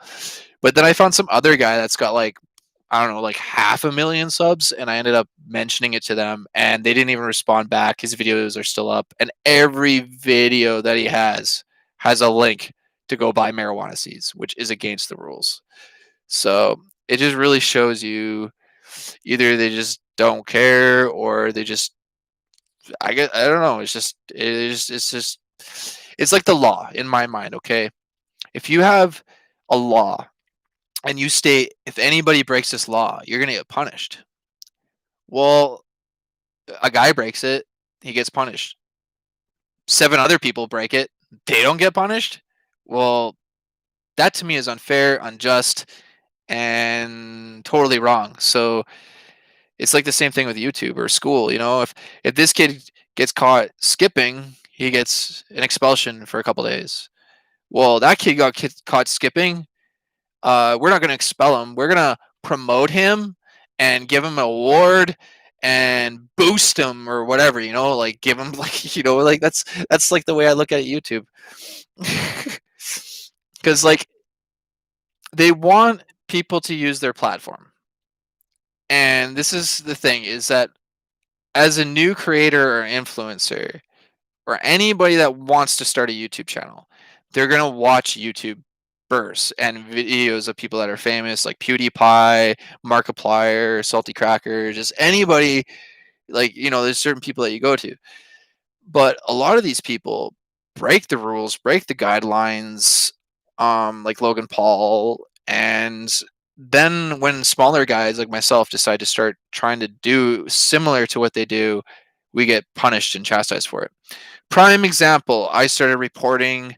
But then I found some other guy that's got like I don't know, like 500,000 subs, and I ended up mentioning it to them, and they didn't even respond back. His videos are still up, and every video that he has a link to go buy marijuana seeds, which is against the rules. So it just really shows you either they just don't care or they just I don't know. It's like the law in my mind. Okay, if you have a law and you state if anybody breaks this law, you're gonna get punished. Well, a guy breaks it, he gets punished. 7 other people break it, they don't get punished. Well, that to me is unfair, unjust, and totally wrong. So it's like the same thing with YouTube or school. If this kid gets caught skipping, he gets an expulsion for a couple days. Well, that kid got caught skipping. We're not going to expel him. We're going to promote him and give him an award and boost him or whatever. Like give him like like that's like the way I look at YouTube. Because like they want people to use their platform, and this is the thing: is that as a new creator or influencer or anybody that wants to start a YouTube channel, they're gonna watch YouTube bursts and videos of people that are famous, like PewDiePie, Markiplier, Salty Cracker, just anybody. Like there's certain people that you go to, but a lot of these people break the rules, break the guidelines, like Logan Paul, and then when smaller guys like myself decide to start trying to do similar to what they do, we get punished and chastised for it. Prime example, I started reporting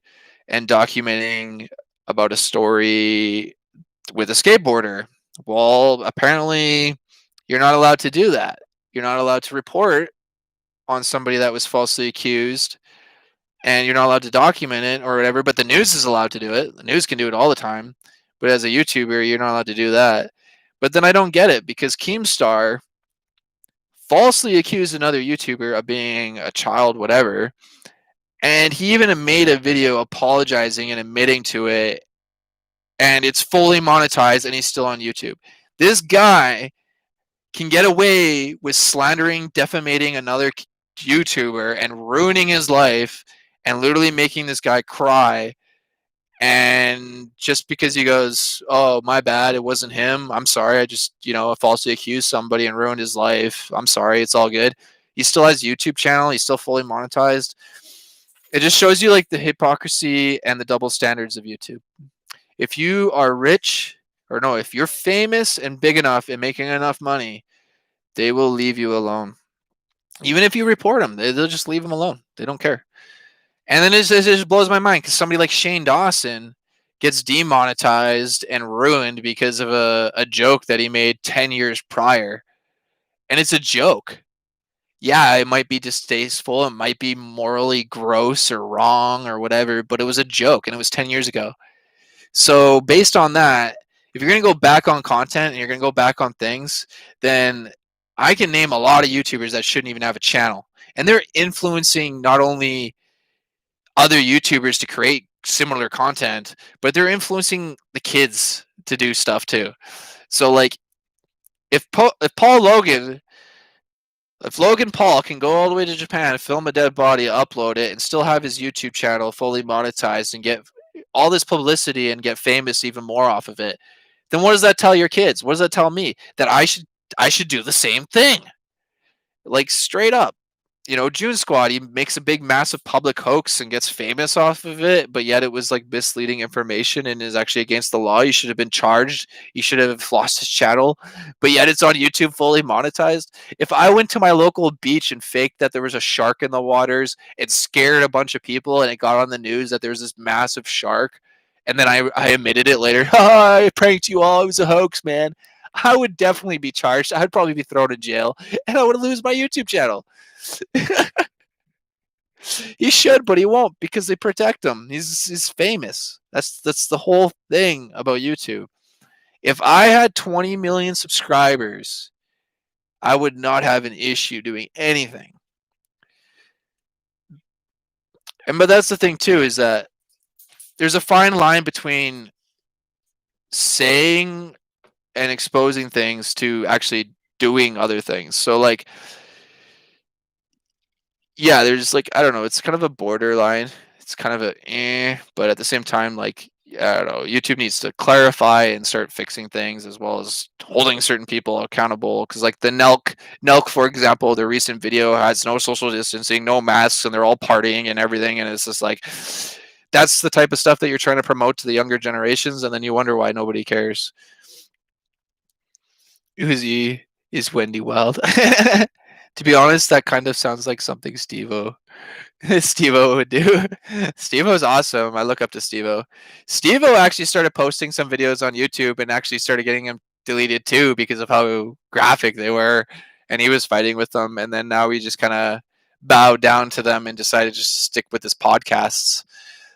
and documenting about a story with a skateboarder. Well, apparently you're not allowed to do that. You're not allowed to report on somebody that was falsely accused, and you're not allowed to document it or whatever, but the news is allowed to do it. The news can do it all the time. But as a YouTuber, you're not allowed to do that. But then I don't get it, because Keemstar falsely accused another YouTuber of being a child, whatever, and he even made a video apologizing and admitting to it, and it's fully monetized, and he's still on YouTube. This guy can get away with slandering, defamating another YouTuber and ruining his life and literally making this guy cry. And just because he goes, "Oh, my bad, it wasn't him. I'm sorry. I just, falsely accused somebody and ruined his life. I'm sorry. It's all good." He still has a YouTube channel. He's still fully monetized. It just shows you like the hypocrisy and the double standards of YouTube. If you are rich, or no, if you're famous and big enough and making enough money, they will leave you alone. Even if you report them, they'll just leave them alone. They don't care. And then it just blows my mind, because somebody like Shane Dawson gets demonetized and ruined because of a joke that he made 10 years prior. And it's a joke. Yeah, it might be distasteful. It might be morally gross or wrong or whatever, but it was a joke and it was 10 years ago. So based on that, if you're going to go back on content and you're going to go back on things, then I can name a lot of YouTubers that shouldn't even have a channel. And they're influencing not only other YouTubers to create similar content, but they're influencing the kids to do stuff too. So like if Logan Paul can go all the way to Japan, film a dead body, upload it, and still have his YouTube channel fully monetized and get all this publicity and get famous even more off of it, then what does that tell your kids? What does that tell me? That I should do the same thing. Like straight up. June Squad, he makes a big massive public hoax and gets famous off of it, but yet it was like misleading information and is actually against the law. He should have been charged. He should have lost his channel, but yet it's on YouTube fully monetized. If I went to my local beach and faked that there was a shark in the waters and scared a bunch of people and it got on the news that there's this massive shark, and then I admitted it later, I pranked you all, it was a hoax, man. I would definitely be charged. I'd probably be thrown in jail and I would lose my YouTube channel. He should, but he won't because they protect him. He's famous. That's the whole thing about YouTube. If I had 20 million subscribers, I would not have an issue doing anything. But that's the thing too, is that there's a fine line between saying and exposing things to actually doing other things. So like, yeah, there's like, I don't know, it's kind of a borderline. It's kind of but at the same time, like, I don't know, YouTube needs to clarify and start fixing things as well as holding certain people accountable. Because like the Nelk, for example, the recent video has no social distancing, no masks, and they're all partying and everything, and it's just like that's the type of stuff that you're trying to promote to the younger generations, and then you wonder why nobody cares. Uzi is Wendy Wild. To be honest, that kind of sounds like something Steve-O Steve-O would do. Steve-O's awesome. I look up to Steve-O. Steve-O actually started posting some videos on YouTube and actually started getting them deleted too because of how graphic they were. And he was fighting with them. And then now he just kind of bowed down to them and decided to just stick with his podcasts.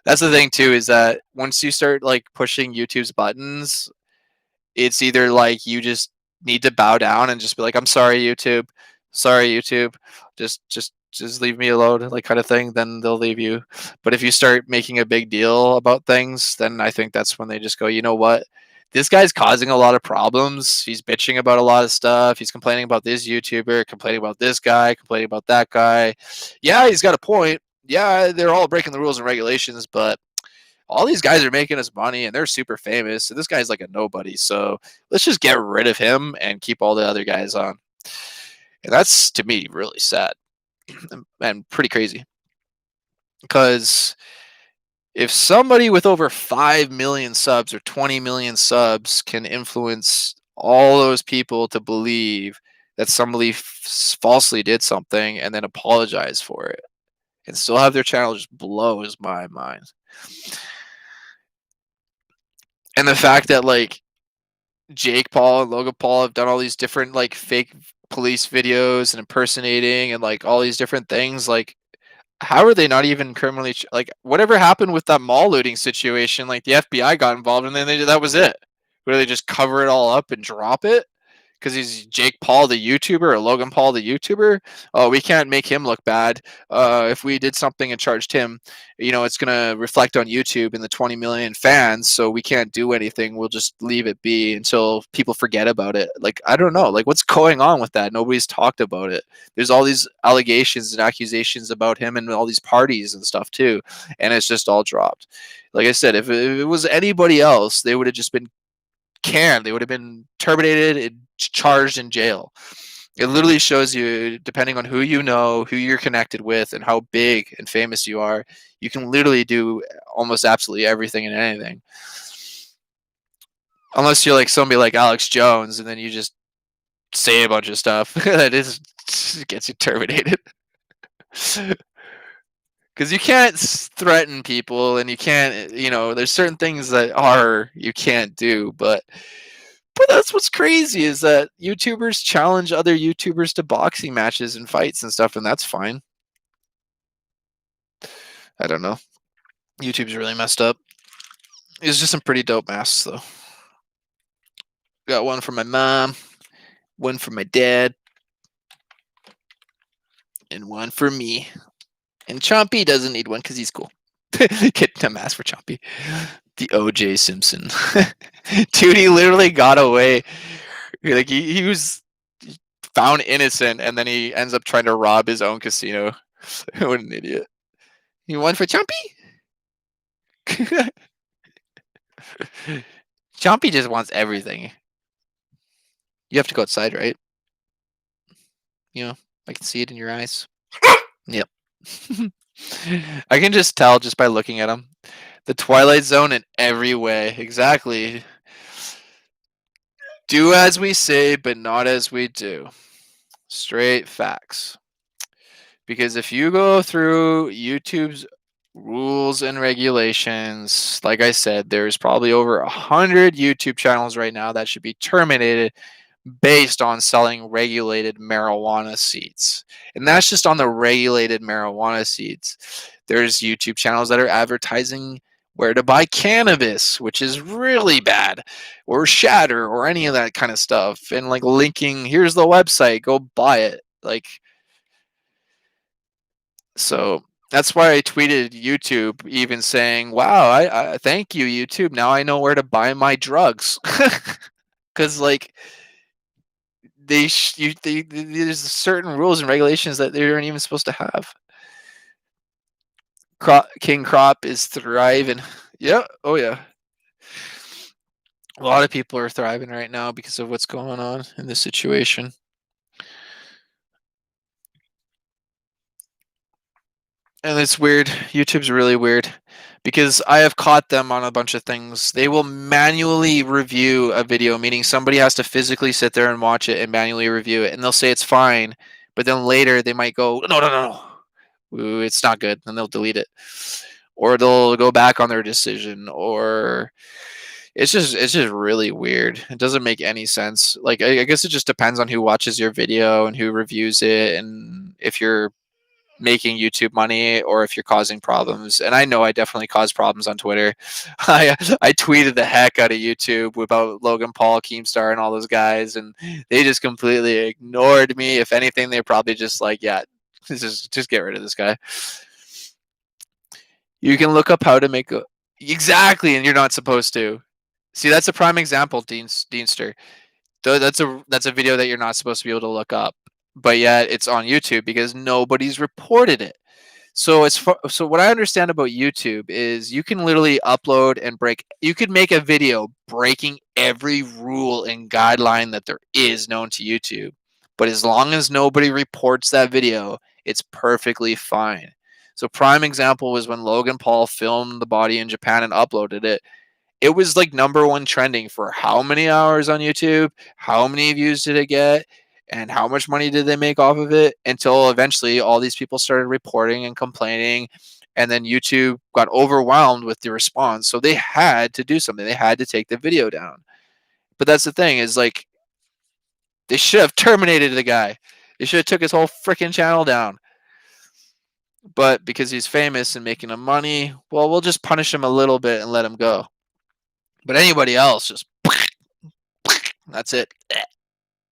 That's the thing too, is that once you start like pushing YouTube's buttons, it's either like you just need to bow down and just be like, I'm sorry, YouTube. Sorry, YouTube. Just leave me alone, like kind of thing, then they'll leave you. But if you start making a big deal about things, then I think that's when they just go, you know what? This guy's causing a lot of problems. He's bitching about a lot of stuff. He's complaining about this YouTuber, complaining about this guy, complaining about that guy. Yeah, he's got a point. Yeah, they're all breaking the rules and regulations, but all these guys are making us money and they're super famous. And this guy's like a nobody. So let's just get rid of him and keep all the other guys on. And that's to me really sad and pretty crazy. Because if somebody with over 5 million subs or 20 million subs can influence all those people to believe that somebody falsely did something and then apologize for it and still have their channel, just blows my mind. And the fact that like Jake Paul and Logan Paul have done all these different like fake police videos and impersonating and like all these different things, like how are they not even criminally like whatever happened with that mall looting situation, like the FBI got involved and then that was it. Where they just cover it all up and drop it because he's Jake Paul the YouTuber or Logan Paul the YouTuber. Oh, we can't make him look bad. If we did something and charged him, it's gonna reflect on YouTube and the 20 million fans. So we can't do anything. We'll just leave it be until people forget about it. Like I don't know. Like what's going on with that? Nobody's talked about it. There's all these allegations and accusations about him and all these parties and stuff too, and it's just all dropped. Like I said, if it was anybody else, they would have just been canned. They would have been terminated and charged in jail. It literally shows you, depending on who you know, who you're connected with, and how big and famous you are, you can literally do almost absolutely everything and anything. Unless you're like somebody like Alex Jones, and then you just say a bunch of stuff that gets you terminated. Because you can't threaten people, and you can't, there's certain things that you can't do, but that's what's crazy is that YouTubers challenge other YouTubers to boxing matches and fights and stuff, and that's fine. I don't know. YouTube's really messed up. It's just some pretty dope masks, though. Got one for my mom, one for my dad, and one for me. And Chompy doesn't need one because he's cool. Get a mask for Chompy. The O.J. Simpson. Dude, he literally got away. Like he was found innocent, and then he ends up trying to rob his own casino. What an idiot! You won for Chompy? Chompy just wants everything. You have to go outside, right? You know, I can see it in your eyes. Yep. I can just tell just by looking at him. The Twilight Zone in every way. Exactly. Do as we say, but not as we do. Straight facts. Because if you go through YouTube's rules and regulations, like I said, there's probably over 100 YouTube channels right now that should be terminated based on selling regulated marijuana seeds. And that's just on the regulated marijuana seeds. There's YouTube channels that are advertising where to buy cannabis, which is really bad, or shatter, or any of that kind of stuff. And like linking, here's the website, go buy it. Like, so that's why I tweeted YouTube, even saying, "Wow, I thank you, YouTube. Now I know where to buy my drugs." Because like there's certain rules and regulations that they aren't even supposed to have. King Crop is thriving. Yeah. Oh yeah. A lot of people are thriving right now because of what's going on in this situation. And it's weird. YouTube's really weird because I have caught them on a bunch of things. They will manually review a video, meaning somebody has to physically sit there and watch it and manually review it, and they'll say it's fine, but then later they might go, no, no, no, no, ooh, it's not good, and they'll delete it, or they'll go back on their decision, or it's just really weird. It doesn't make any sense. Like I guess it just depends on who watches your video and who reviews it, and if you're making YouTube money or if you're causing problems. And I know I definitely cause problems on Twitter. I tweeted the heck out of YouTube about Logan Paul, Keemstar, and all those guys, and they just completely ignored me. If anything, they're probably just like, yeah, just get rid of this guy. You can look up how to make a exactly, and you're not supposed to. See, that's a prime example, Deanster. That's a video that you're not supposed to be able to look up, but yet it's on YouTube because nobody's reported it. So what I understand about YouTube is you can literally upload and break. You could make a video breaking every rule and guideline that there is known to YouTube, but as long as nobody reports that video, it's perfectly fine. So prime example was when Logan Paul filmed the body in Japan and uploaded it. It was like number one trending for how many hours on YouTube, how many views did it get, and how much money did they make off of it, until eventually all these people started reporting and complaining, and then YouTube got overwhelmed with the response, so they had to do something. They had to take the video down. But that's the thing, is like they should have terminated the guy. They should have took his whole freaking channel down. But because he's famous and making them money, well, we'll just punish him a little bit and let him go. But anybody else, just that's it.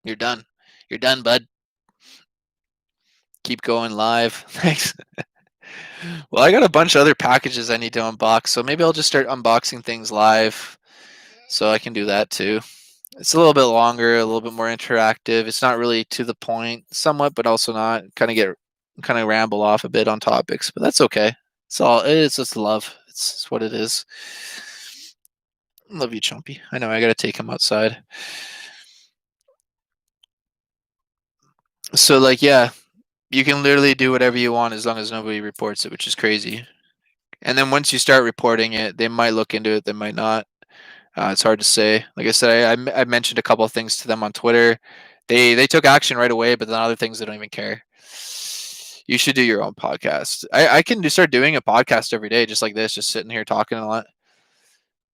You're done. You're done, bud. Keep going live. Thanks. Well, I got a bunch of other packages I need to unbox, so maybe I'll just start unboxing things live so I can do that too. It's a little bit longer, a little bit more interactive. It's not really to the point, somewhat, but also not. Kind of ramble off a bit on topics, but that's okay. It's just love. It's what it is. Love you, Chumpy. I know I gotta take him outside. So like, yeah, you can literally do whatever you want as long as nobody reports it, which is crazy. And then once you start reporting it, they might look into it, they might not. It's hard to say. Like I said, I mentioned a couple of things to them on Twitter. They took action right away, but then other things they don't even care. You should do your own podcast. I can start doing a podcast every day, just like this, just sitting here talking a lot.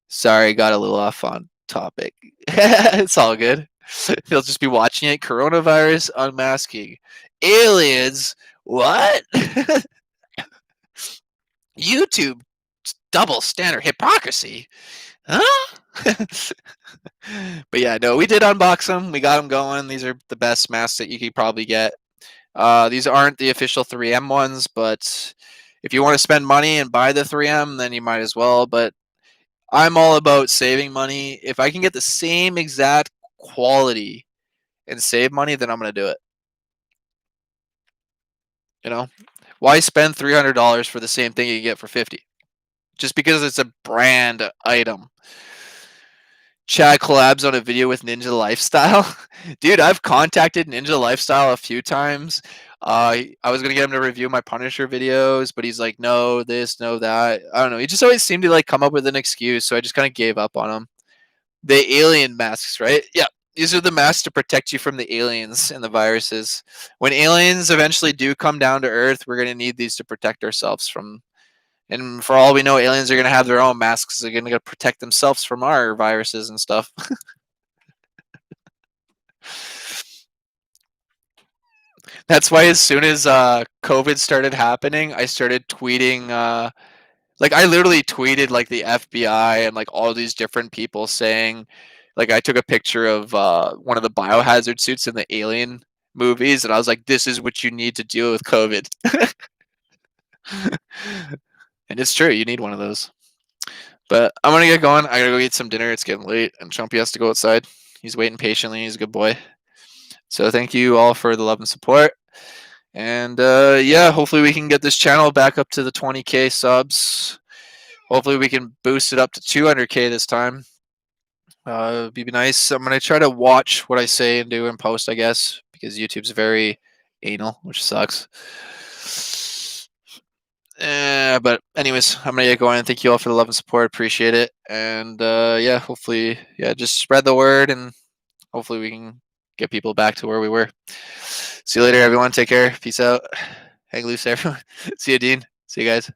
Sorry, got a little off on topic. It's all good. They'll just be watching it. Coronavirus unmasking. Aliens. What? YouTube double standard hypocrisy. Huh? But yeah, no, we did unbox them. We got them going. These are the best masks that you could probably get. These aren't the official 3M ones, but if you want to spend money and buy the 3M, then you might as well. But I'm all about saving money. If I can get the same exact quality and save money, then I'm going to do it. You know, why spend $300 for the same thing you get for 50? Just because it's a brand item. Chad collabs on a video with Ninja Lifestyle. Dude, I've contacted Ninja Lifestyle a few times. I was gonna get him to review my Punisher videos, but he's like, no, this, no, that. I don't know. He just always seemed to like come up with an excuse, so I just kind of gave up on him. The alien masks, right? Yeah. These are the masks to protect you from the aliens and the viruses. When aliens eventually do come down to Earth, we're gonna need these to protect ourselves from. And for all we know, aliens are gonna have their own masks. They're gonna protect themselves from our viruses and stuff. That's why as soon as COVID started happening, I started tweeting. Like I literally tweeted like the FBI and like all these different people saying, like I took a picture of one of the biohazard suits in the Alien movies, and I was like, "This is what you need to deal with COVID." And it's true, you need one of those. But I'm gonna get going. I gotta go eat some dinner. It's getting late, and Chumpy has to go outside. He's waiting patiently. He's a good boy. So thank you all for the love and support. And yeah, hopefully we can get this channel back up to the 20K subs. Hopefully we can boost it up to 200K this time. It'd be nice. I'm gonna try to watch what I say and do in post, I guess, because YouTube's very anal, which sucks. But anyways, I'm gonna get going. Thank you all for the love and support. Appreciate it. And yeah, hopefully, yeah, just spread the word, and hopefully we can get people back to where we were. See you later, everyone. Take care. Peace out. Hang loose, everyone. See you, Dean. See you guys.